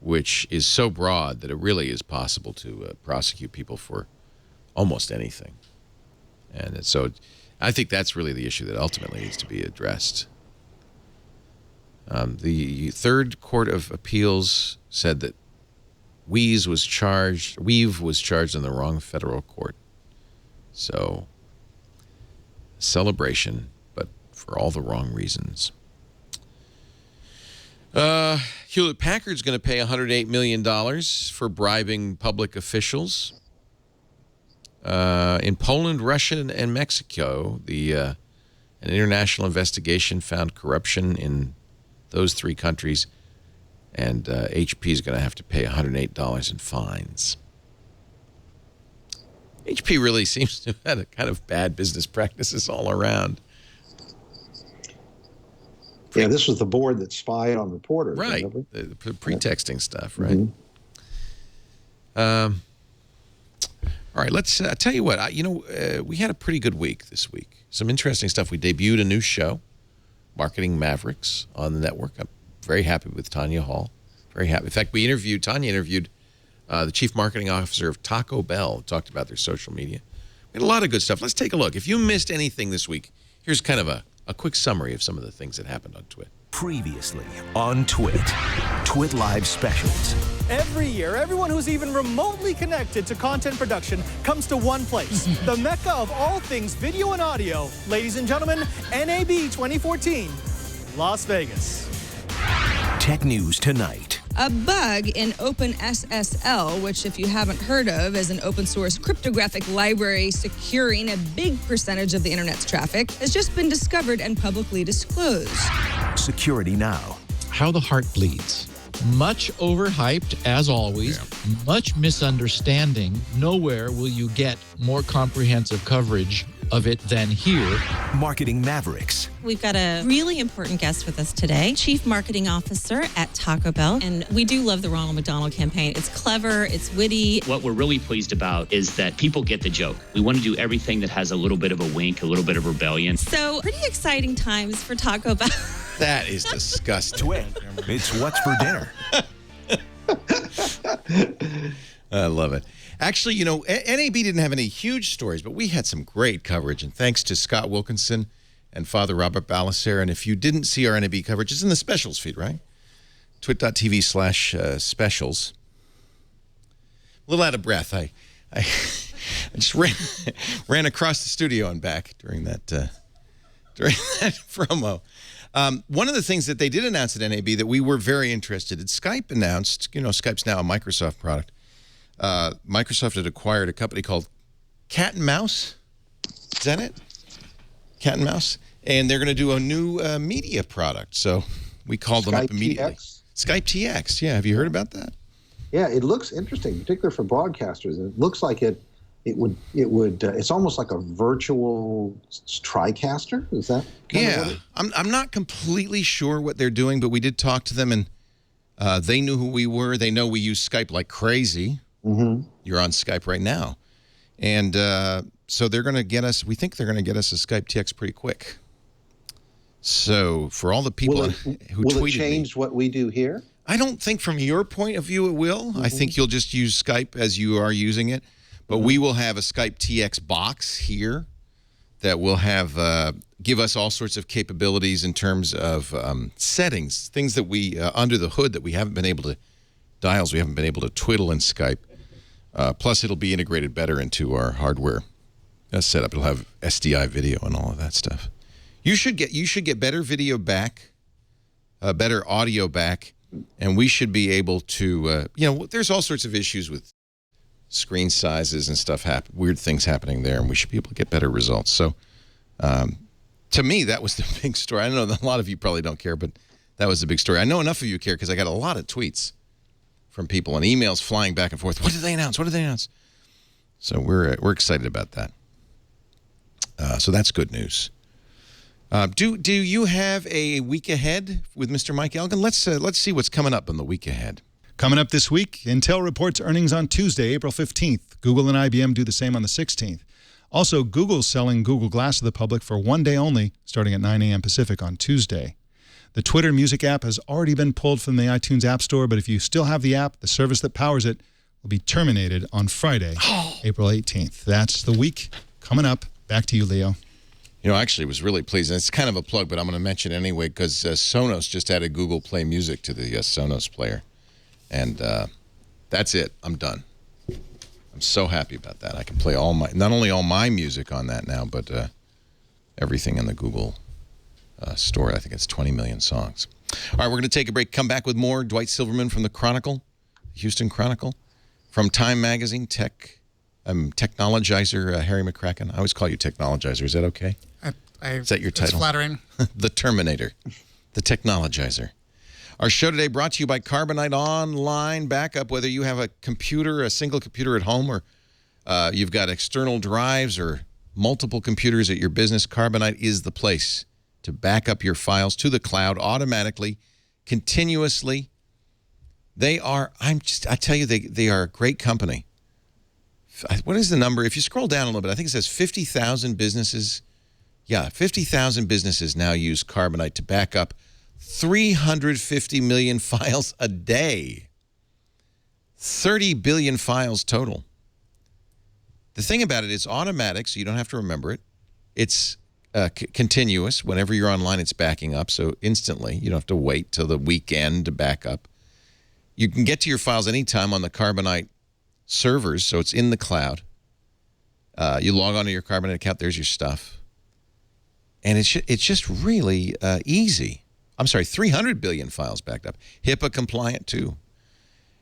which is so broad that it really is possible to prosecute people for almost anything. And so I think that's really the issue that ultimately needs to be addressed. The Third Court of Appeals said that Weave was charged in the wrong federal court. So, celebration, but for all the wrong reasons. Hewlett-Packard's going to pay $108 million for bribing public officials. In Poland, Russia, and Mexico, an international investigation found corruption in those three countries, and HP is going to have to pay $108 in fines. HP really seems to have had a kind of bad business practices all around. Yeah, this was the board that spied on reporters. Right, the pretexting stuff, right? Mm-hmm. All right, let's tell you what. We had a pretty good week this week. Some interesting stuff. We debuted a new show, Marketing Mavericks, on the network. I'm very happy with Tanya Hall. Very happy. In fact, Tanya interviewed the chief marketing officer of Taco Bell, talked about their social media. We had a lot of good stuff. Let's take a look. If you missed anything this week, here's kind of a quick summary of some of the things that happened on Twit. Previously on Twit. Twit Live specials. Every year, everyone who's even remotely connected to content production comes to one place, the mecca of all things video and audio. Ladies and gentlemen, NAB 2014, Las Vegas. Tech news tonight. A bug in OpenSSL, which if you haven't heard of, is an open source cryptographic library securing a big percentage of the internet's traffic, has just been discovered and publicly disclosed. Security Now. How the heart bleeds. Much overhyped, as always. Yeah. Much misunderstanding. Nowhere will you get more comprehensive coverage of it than here. Marketing Mavericks. We've got a really important guest with us today, Chief Marketing Officer at Taco Bell. And we do love the Ronald McDonald campaign. It's clever, it's witty. What we're really pleased about is that people get the joke. We want to do everything that has a little bit of a wink, a little bit of rebellion. So pretty exciting times for Taco Bell. That is disgusting. Twit. It's what's for dinner. I love it. Actually, NAB didn't have any huge stories, but we had some great coverage. And thanks to Scott Wilkinson and Father Robert Balacer. And if you didn't see our NAB coverage, it's in the specials feed, right? twit.tv/specials. A little out of breath. I just ran across the studio and back during that promo. One of the things that they did announce at NAB that we were very interested in, Skype announced, Skype's now a Microsoft product. Microsoft had acquired a company called Cat and Mouse. Is that it? Cat and Mouse. And they're going to do a new media product. So we called them up immediately. Skype TX. Yeah. Have you heard about that? Yeah, it looks interesting, particularly for broadcasters. It looks like it would. It's almost like a virtual TriCaster. Is that? Yeah. I'm not completely sure what they're doing, but we did talk to them, and they knew who we were. They know we use Skype like crazy. Mm-hmm. You're on Skype right now. And so they're going to get us, we think they're going to get us a Skype TX pretty quick. So for all the people who tweeted me. Will it change what we do here? I don't think from your point of view it will. Mm-hmm. I think you'll just use Skype as you are using it. But we will have a Skype TX box here that will have give us all sorts of capabilities in terms of settings, things that we, under the hood that we haven't been able to, dials we haven't been able to twiddle in Skype. Plus, it'll be integrated better into our hardware setup. It'll have SDI video and all of that stuff. You should get better video back, better audio back, and we should be able to. There's all sorts of issues with screen sizes and stuff. Weird things happening there, and we should be able to get better results. So, to me, that was the big story. I know that a lot of you probably don't care, but that was the big story. I know enough of you care because I got a lot of tweets from people and emails flying back and forth. What did they announce? What did they announce? So we're excited about that. So that's good news. Do you have a week ahead with Mr. Mike Elgin? Let's see what's coming up in the week ahead. Coming up this week, Intel reports earnings on Tuesday, April 15th. Google and IBM do the same on the 16th. Also, Google's selling Google Glass to the public for one day only, starting at 9 a.m. Pacific on Tuesday. The Twitter Music app has already been pulled from the iTunes App Store, but if you still have the app, the service that powers it will be terminated on Friday, April 18th. That's the week coming up. Back to you, Leo. You know, actually, was really pleased. And it's kind of a plug, but I'm going to mention it anyway because Sonos just added Google Play Music to the Sonos player. And that's it. I'm done. I'm so happy about that. I can play not only all my music on that now, but everything in the Google store. I think it's 20 million songs. All right, we're going to take a break. Come back with more. Dwight Silverman from the Chronicle, Houston Chronicle, from Time Magazine, Technologizer, Harry McCracken. I always call you Technologizer. Is that okay? Is that your title? It's flattering. The Terminator, the Technologizer. Our show today brought to you by Carbonite Online Backup. Whether you have a computer, a single computer at home, or you've got external drives or multiple computers at your business, Carbonite is the place to back up your files to the cloud automatically, continuously. They are, I tell you, they are a great company. What is the number? If you scroll down a little bit, I think it says 50,000 businesses. Yeah, 50,000 businesses now use Carbonite to back up 350 million files a day. 30 billion files total. The thing about it, it's automatic, so you don't have to remember it. It's continuous. Whenever you're online, it's backing up, so instantly. You don't have to wait till the weekend to back up. You can get to your files anytime on the Carbonite servers, so it's in the cloud. You log onto your Carbonite account, there's your stuff. And it's just really easy. I'm sorry, 300 billion files backed up. HIPAA compliant, too.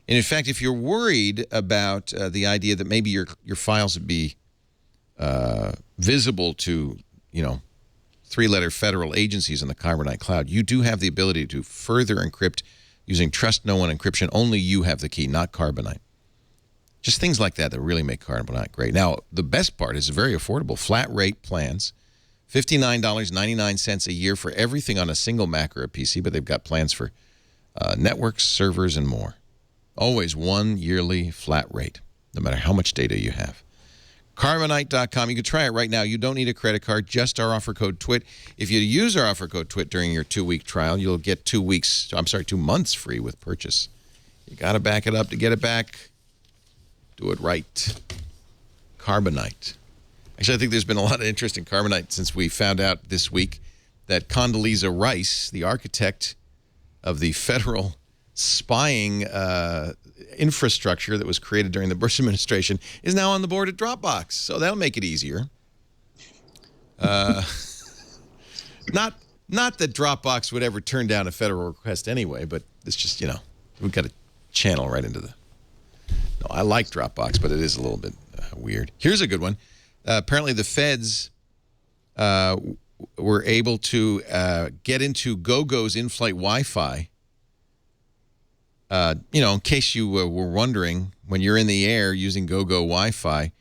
And in fact, if you're worried about the idea that maybe your files would be visible to, three-letter federal agencies in the Carbonite cloud, you do have the ability to further encrypt using trust no one encryption. Only you have the key, not Carbonite. Just things like that really make Carbonite great. Now, the best part is very affordable. Flat rate plans, $59.99 a year for everything on a single Mac or a PC, but they've got plans for networks, servers, and more. Always one yearly flat rate, no matter how much data you have. Carbonite.com. You can try it right now. You don't need a credit card, just our offer code TWIT. If you use our offer code TWIT during your 2-week trial, you'll get 2 months free with purchase. You got to back it up to get it back. Do it right. Carbonite. Actually, I think there's been a lot of interest in Carbonite since we found out this week that Condoleezza Rice, the architect of the federal spying infrastructure that was created during the Bush administration, is now on the board at Dropbox. So that'll make it easier. Not that Dropbox would ever turn down a federal request anyway, but it's just, we've got a channel right into the... No, I like Dropbox, but it is a little bit weird. Here's a good one. Apparently the feds were able to get into GoGo's in-flight Wi-Fi. In case you were wondering, when you're in the air using GoGo Wi-Fi,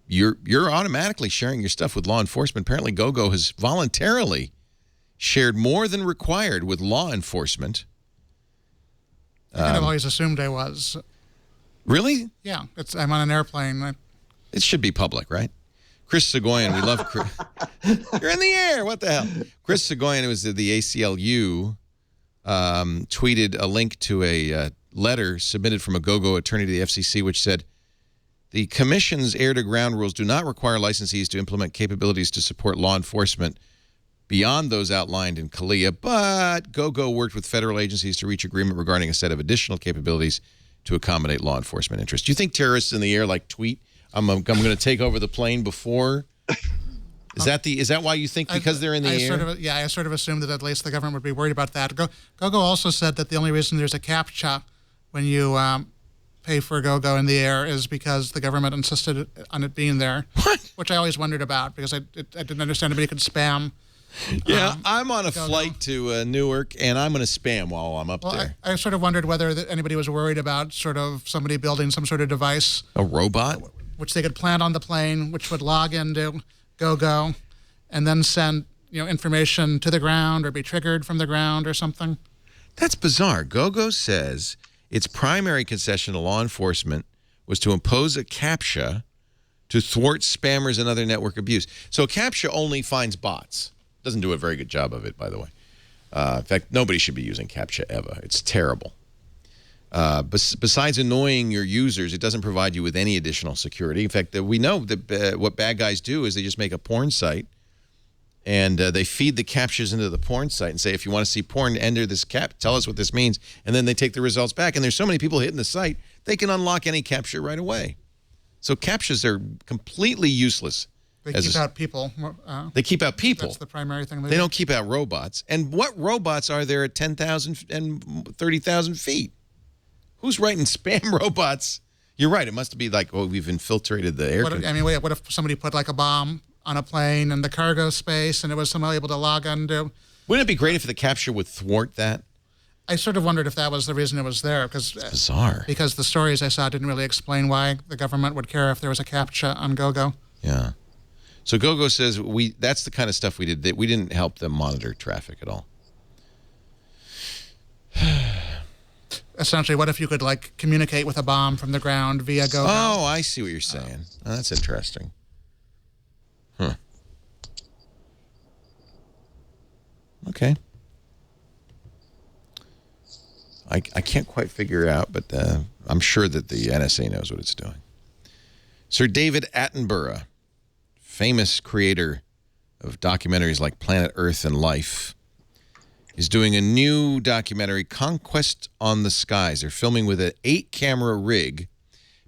you're automatically sharing your stuff with law enforcement. Apparently GoGo has voluntarily shared more than required with law enforcement. I kind of always assumed I was. Really? Yeah, I'm on an airplane. It should be public, right? Chris Soghoian, we love Chris. You're in the air. What the hell? Chris Soghoian, who was at the ACLU, tweeted a link to a letter submitted from a GoGo attorney to the FCC, which said, the Commission's air-to-ground rules do not require licensees to implement capabilities to support law enforcement beyond those outlined in CALEA, but GoGo worked with federal agencies to reach agreement regarding a set of additional capabilities to accommodate law enforcement interests. Do you think terrorists in the air tweet, I'm going to take over the plane before? Is that why you think, because they're in the air? I sort of assumed that at least the government would be worried about that. GoGo also said that the only reason there's a CAPTCHA when you pay for GoGo in the air is because the government insisted on it being there. What? Which I always wondered about because I didn't understand anybody could spam. Yeah, I'm on a flight to Newark, and I'm going to spam while I'm up there. I sort of wondered whether anybody was worried about sort of somebody building some sort of device. A robot? Which they could plant on the plane, which would log into GoGo, and then send information to the ground or be triggered from the ground or something. That's bizarre. GoGo says its primary concession to law enforcement was to impose a CAPTCHA to thwart spammers and other network abuse. So CAPTCHA only finds bots. Doesn't do a very good job of it, by the way. In fact, nobody should be using CAPTCHA ever. It's terrible. Besides annoying your users, it doesn't provide you with any additional security. In fact, we know that what bad guys do is they just make a porn site, and they feed the CAPTCHAs into the porn site and say, if you want to see porn, enter this tell us what this means, and then they take the results back. And there's so many people hitting the site, they can unlock any CAPTCHA right away. So CAPTCHAs are completely useless. They keep out people. They keep out people. That's the primary thing. They don't keep out robots. And what robots are there at 10,000 and 30,000 feet? Who's writing spam robots? You're right. It must be like, well, we've infiltrated the air. What if somebody put like a bomb on a plane in the cargo space and it was somehow able to log onto? Wouldn't it be great if the CAPTCHA would thwart that? I sort of wondered if that was the reason it was there. Because bizarre. Because the stories I saw didn't really explain why the government would care if there was a CAPTCHA on GoGo. Yeah. So GoGo says that's the kind of stuff we did. That we didn't help them monitor traffic at all. Essentially, what if you could like communicate with a bomb from the ground via GoGo? Oh, I see what you're saying. Oh, that's interesting. Huh. Okay. I can't quite figure it out, but I'm sure that the NSA knows what it's doing. Sir David Attenborough, famous creator of documentaries like Planet Earth and Life, is doing a new documentary, Conquest on the Skies. They're filming with an 8-camera rig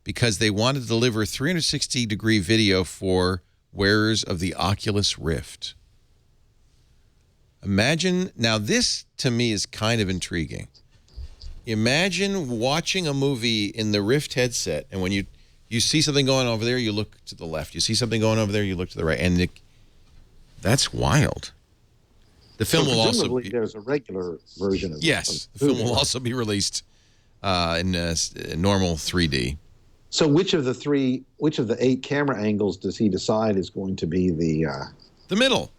because they wanted to deliver 360-degree video for wearers of the Oculus Rift. Imagine, now this to me is kind of intriguing. Imagine watching a movie in the Rift headset, and when you see something going over there, you look to the left. You see something going over there, you look to the right. And that's wild. The film will also be, there's a regular version of yes, the film will also be released in normal 3D. So which of the 8 camera angles does he decide is going to be the middle?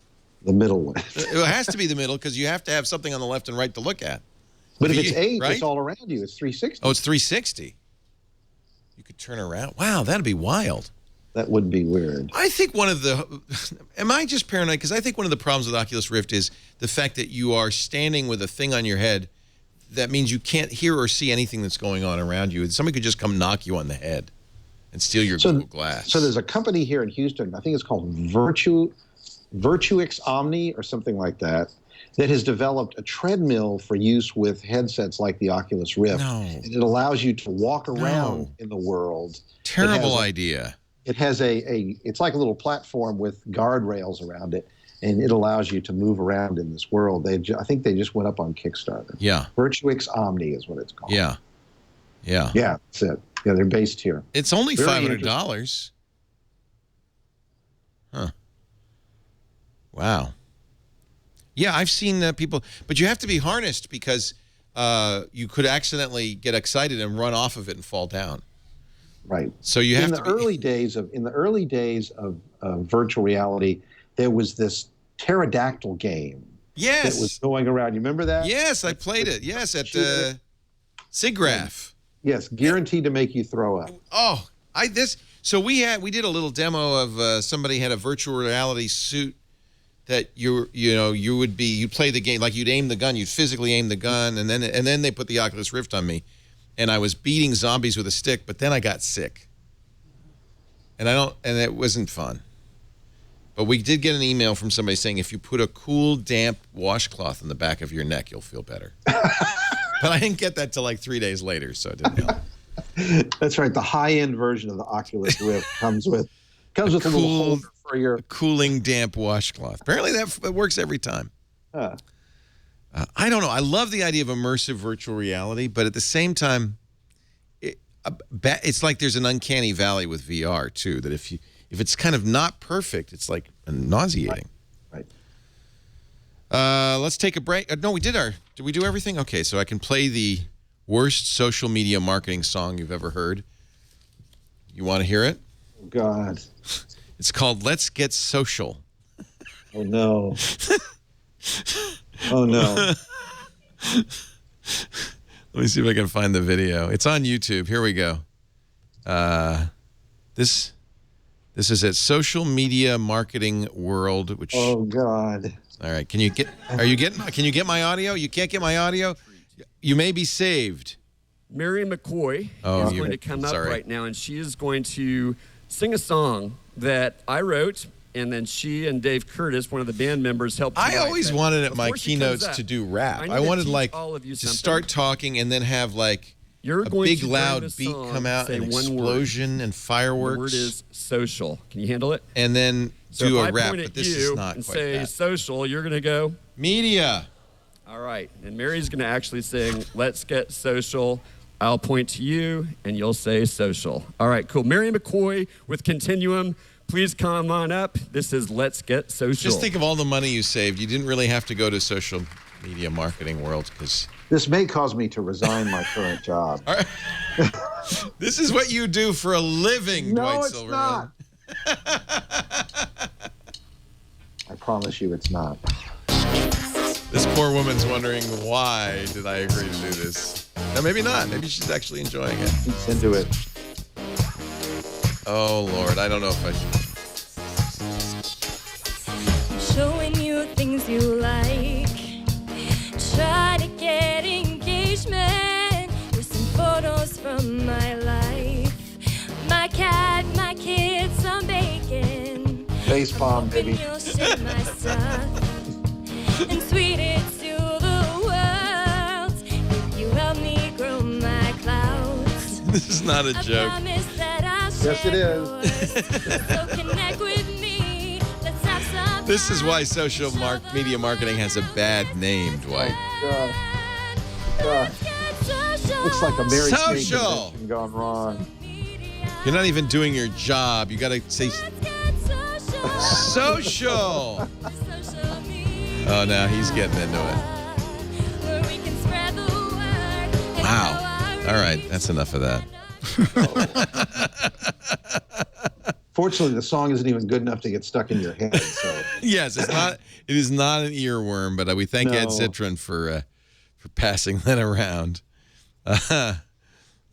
The middle one. It has to be the middle because you have to have something on the left and right to look at. But if it's 8, right? It's all around you. It's 360. Oh, it's 360. You could turn around. Wow, that'd be wild. That would be weird. I think one of the, am I just paranoid? Because I think one of the problems with Oculus Rift is the fact that you are standing with a thing on your head. That means you can't hear or see anything that's going on around you. Somebody could just come knock you on the head and steal your Google Glass. So there's a company here in Houston, I think it's called Virtuix Omni or something like that has developed a treadmill for use with headsets like the Oculus Rift. No. And it allows you to walk around in the world. Terrible idea. It has it's like a little platform with guardrails around it, and it allows you to move around in this world. I think they just went up on Kickstarter. Yeah. Virtuix Omni is what it's called. Yeah. Yeah. Yeah, that's it. Yeah, they're based here. It's only $500. Huh. Wow. Yeah, I've seen people, but you have to be harnessed because you could accidentally get excited and run off of it and fall down. Right. So you have in the early days of virtual reality, there was this pterodactyl game. Yes. That was going around. You remember that? Yes, I played it. Yes, at SIGGRAPH. Yes, guaranteed to make you throw up. Oh, so we did a little demo of somebody had a virtual reality suit that you'd play the game like you'd aim the gun, you'd physically aim the gun, and then they put the Oculus Rift on me, and I was beating zombies with a stick, but then I got sick, and it wasn't fun. But we did get an email from somebody saying if you put a cool, damp washcloth in the back of your neck, you'll feel better. But I didn't get that till like 3 days later, so it didn't help. That's right. The high-end version of the Oculus Rift comes with a little holder for your cooling, damp washcloth. Apparently that works every time. I don't know. I love the idea of immersive virtual reality, but at the same time, it's like there's an uncanny valley with VR too. That if it's kind of not perfect, it's like nauseating. Right. Let's take a break. No, did we do everything? Okay, so I can play the worst social media marketing song you've ever heard. You want to hear it? Oh, God. It's called Let's Get Social. Oh, no. Oh, no. Let me see if I can find the video. It's on YouTube. Here we go. This is at Social Media Marketing World, which. Oh God. All right. Can you get my audio? You can't get my audio? You may be saved. Marion McCoy is going to come up right now, and she is going to sing a song that I wrote, and then she and Dave Curtis, one of the band members, helped. I always wanted at my keynotes to do rap. I wanted to start talking and then have like a big loud beat come out, an explosion and fireworks. The word is social. Can you handle it? And then do a rap, but this is not quite say that. Social, you're going to go media. All right, and Mary's going to actually sing "Let's Get Social." I'll point to you, and you'll say social. All right, cool. Marion McCoy with Continuum. Please come on up. This is Let's Get Social. Just think of all the money you saved. You didn't really have to go to Social Media Marketing World because this may cause me to resign my current job. All right. This is what you do for a living, Dwight Silverman. No, it's not. I promise you it's not. This poor woman's wondering, why did I agree to do this? No, maybe not. Maybe she's actually enjoying it. She's into it. Oh, Lord. I don't know if I should. Showing you things you like. Try to get engagement with some photos from my life. My cat, my kids, some bacon. Face palm, baby. You'll share my stuff and tweet it to the world. If you help me grow my clouds. This is not a joke. Yes, it is. So connect with me. Let's have some. This is why social media marketing has a bad name, Dwight. Looks like a Mary Kay Social convention gone wrong. You're not even doing your job. You got to say social. Oh, now he's getting into it. Wow. All right, that's enough of that. Fortunately, the song isn't even good enough to get stuck in your head. So. Yes, it's not. It is not an earworm, but we thank Ed Citron for passing that around.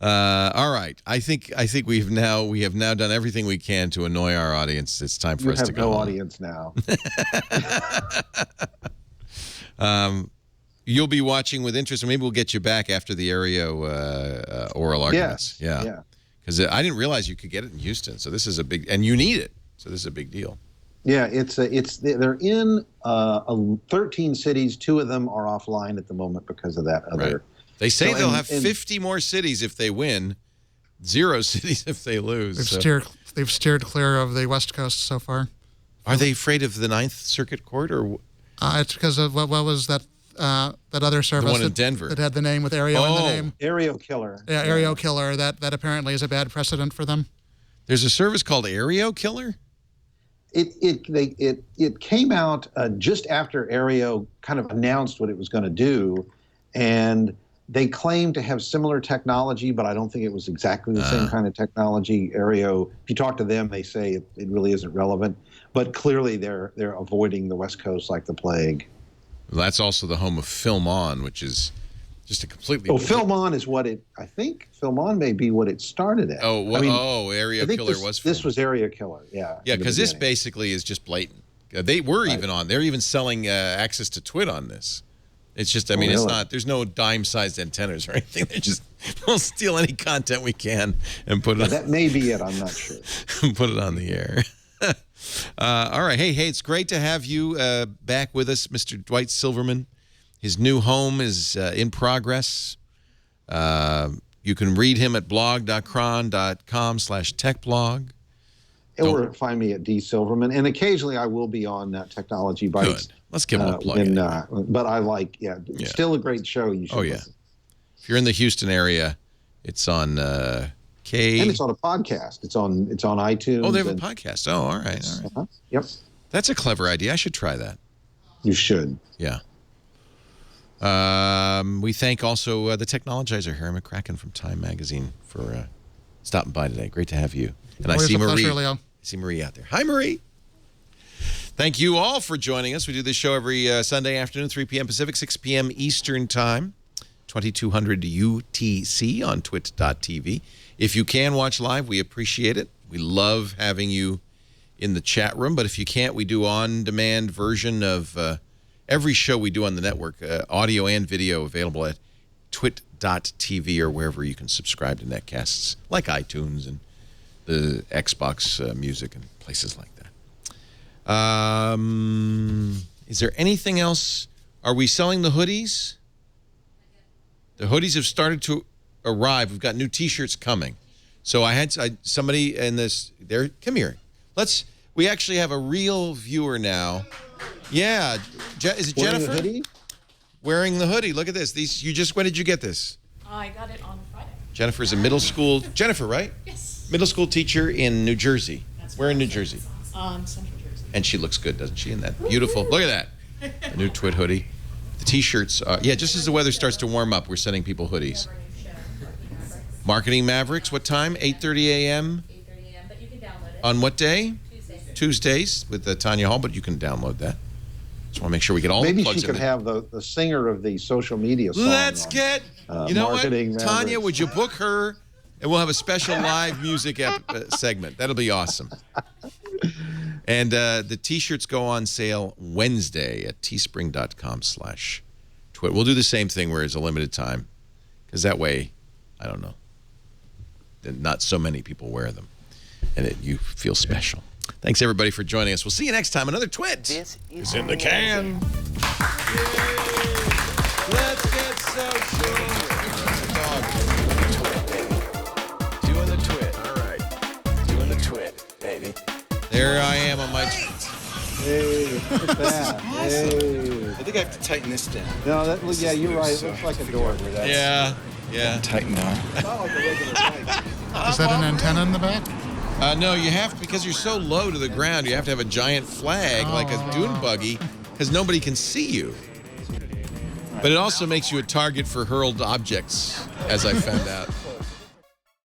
All right, I think we have now done everything we can to annoy our audience. It's time for us to go. You have no home. audience now. You'll be watching with interest, and maybe we'll get you back after the Aereo oral arguments. Yes. Yeah. Because I didn't realize you could get it in Houston, so this is a big, and you need it, so this is a big deal. Yeah, they're in 13 cities. 2 of them are offline at the moment because of that other. Right. They say they'll have 50 more cities if they win, 0 cities if they lose. They've steered clear of the West Coast so far. Are they afraid of the Ninth Circuit Court, or? It's because of what was that other service? The one in Denver that had the name with Aereo in the name. Aereo Killer. Yeah, Aereo Killer. That apparently is a bad precedent for them. There's a service called Aereo Killer? It came out just after Aereo kind of announced what it was going to do, and they claimed to have similar technology, but I don't think it was exactly the same kind of technology. Aereo, if you talk to them, they say it really isn't relevant, but clearly they're avoiding the West Coast like the plague. Well, that's also the home of Film On, which is just a completely. Oh, Film On is what I think Film On may be what it started at. Oh, Aereo Killer was. This was Aereo Killer, yeah. Yeah, because this basically is just blatant. They were even on. They're even selling access to Twit on this. It's just, I mean, it's not. There's no dime-sized antennas or anything. They just we'll steal any content we can and put it. That may be it. I'm not sure. Put it on the air. All right. Hey, it's great to have you back with us, Mr. Dwight Silverman. His new home is in progress. You can read him at blog.cron.com/techblog. Or find me at D Silverman, and occasionally I will be on Technology Bites. Good. Let's give him a plug. But I like, still a great show. You should. Listen. If you're in the Houston area, it's on K. And it's on a podcast. It's on iTunes. Oh, they have a podcast. Oh, all right. Yep. That's a clever idea. I should try that. You should. Yeah. We thank also the Technologizer, Harry McCracken from Time Magazine, for stopping by today. Great to have you. And I see Marie. I see Marie out there. Hi, Marie. Thank you all for joining us. We do this show every Sunday afternoon, 3 p.m. Pacific, 6 p.m. Eastern Time. 2200 UTC on twit.tv. If you can watch live, we appreciate it. We love having you in the chat room, but if you can't, we do on-demand version of every show we do on the network, audio and video available at twit.tv or wherever you can subscribe to netcasts, like iTunes and the Xbox Music and places like that. Is there anything else? Are we selling the hoodies? The hoodies have started to arrive. We've got new T-shirts coming. So I had somebody in this. There, come here. We actually have a real viewer now. Yeah, is it Jennifer? Wearing the hoodie? Wearing the hoodie. Look at this. When did you get this? I got it on Friday. Jennifer's a middle school. Jennifer, right? Yes. Middle school teacher in New Jersey. Where in New Jersey? Central Jersey. And she looks good, doesn't she? In that beautiful. Look at that. The new Twit hoodie. The T-shirts. Just as the weather starts to warm up, we're sending people hoodies. Marketing Mavericks. What time? 8:30 a.m. 8:30 a.m. But you can download it. On what day? Tuesdays. Tuesdays with Tanya Hall, but you can download that. Just want to make sure we get all Maybe the plugs she could have the singer of the social media song. Let's get, you know what, Marketing Tanya, Mavericks. would you book her, and we'll have a special live music segment. That'll be awesome. And the T-shirts go on sale Wednesday at teespring.com/twit. We'll do the same thing where it's a limited time, because that way, I don't know, not so many people wear them, and you feel special. Thanks, everybody, for joining us. We'll see you next time. Another Twit is in the can. Let's get social. Doing the Twit. All right. Doing the Twit, baby. There I am on my... Hey, look at that. Hey. I think I have to tighten this down. No, yeah, you're right. It looks like a door. Yeah. Tighten down. Is that an antenna in the back? No, you have, because you're so low to the ground, you have to have a giant flag like a dune buggy, because nobody can see you. But it also makes you a target for hurled objects, as I found out.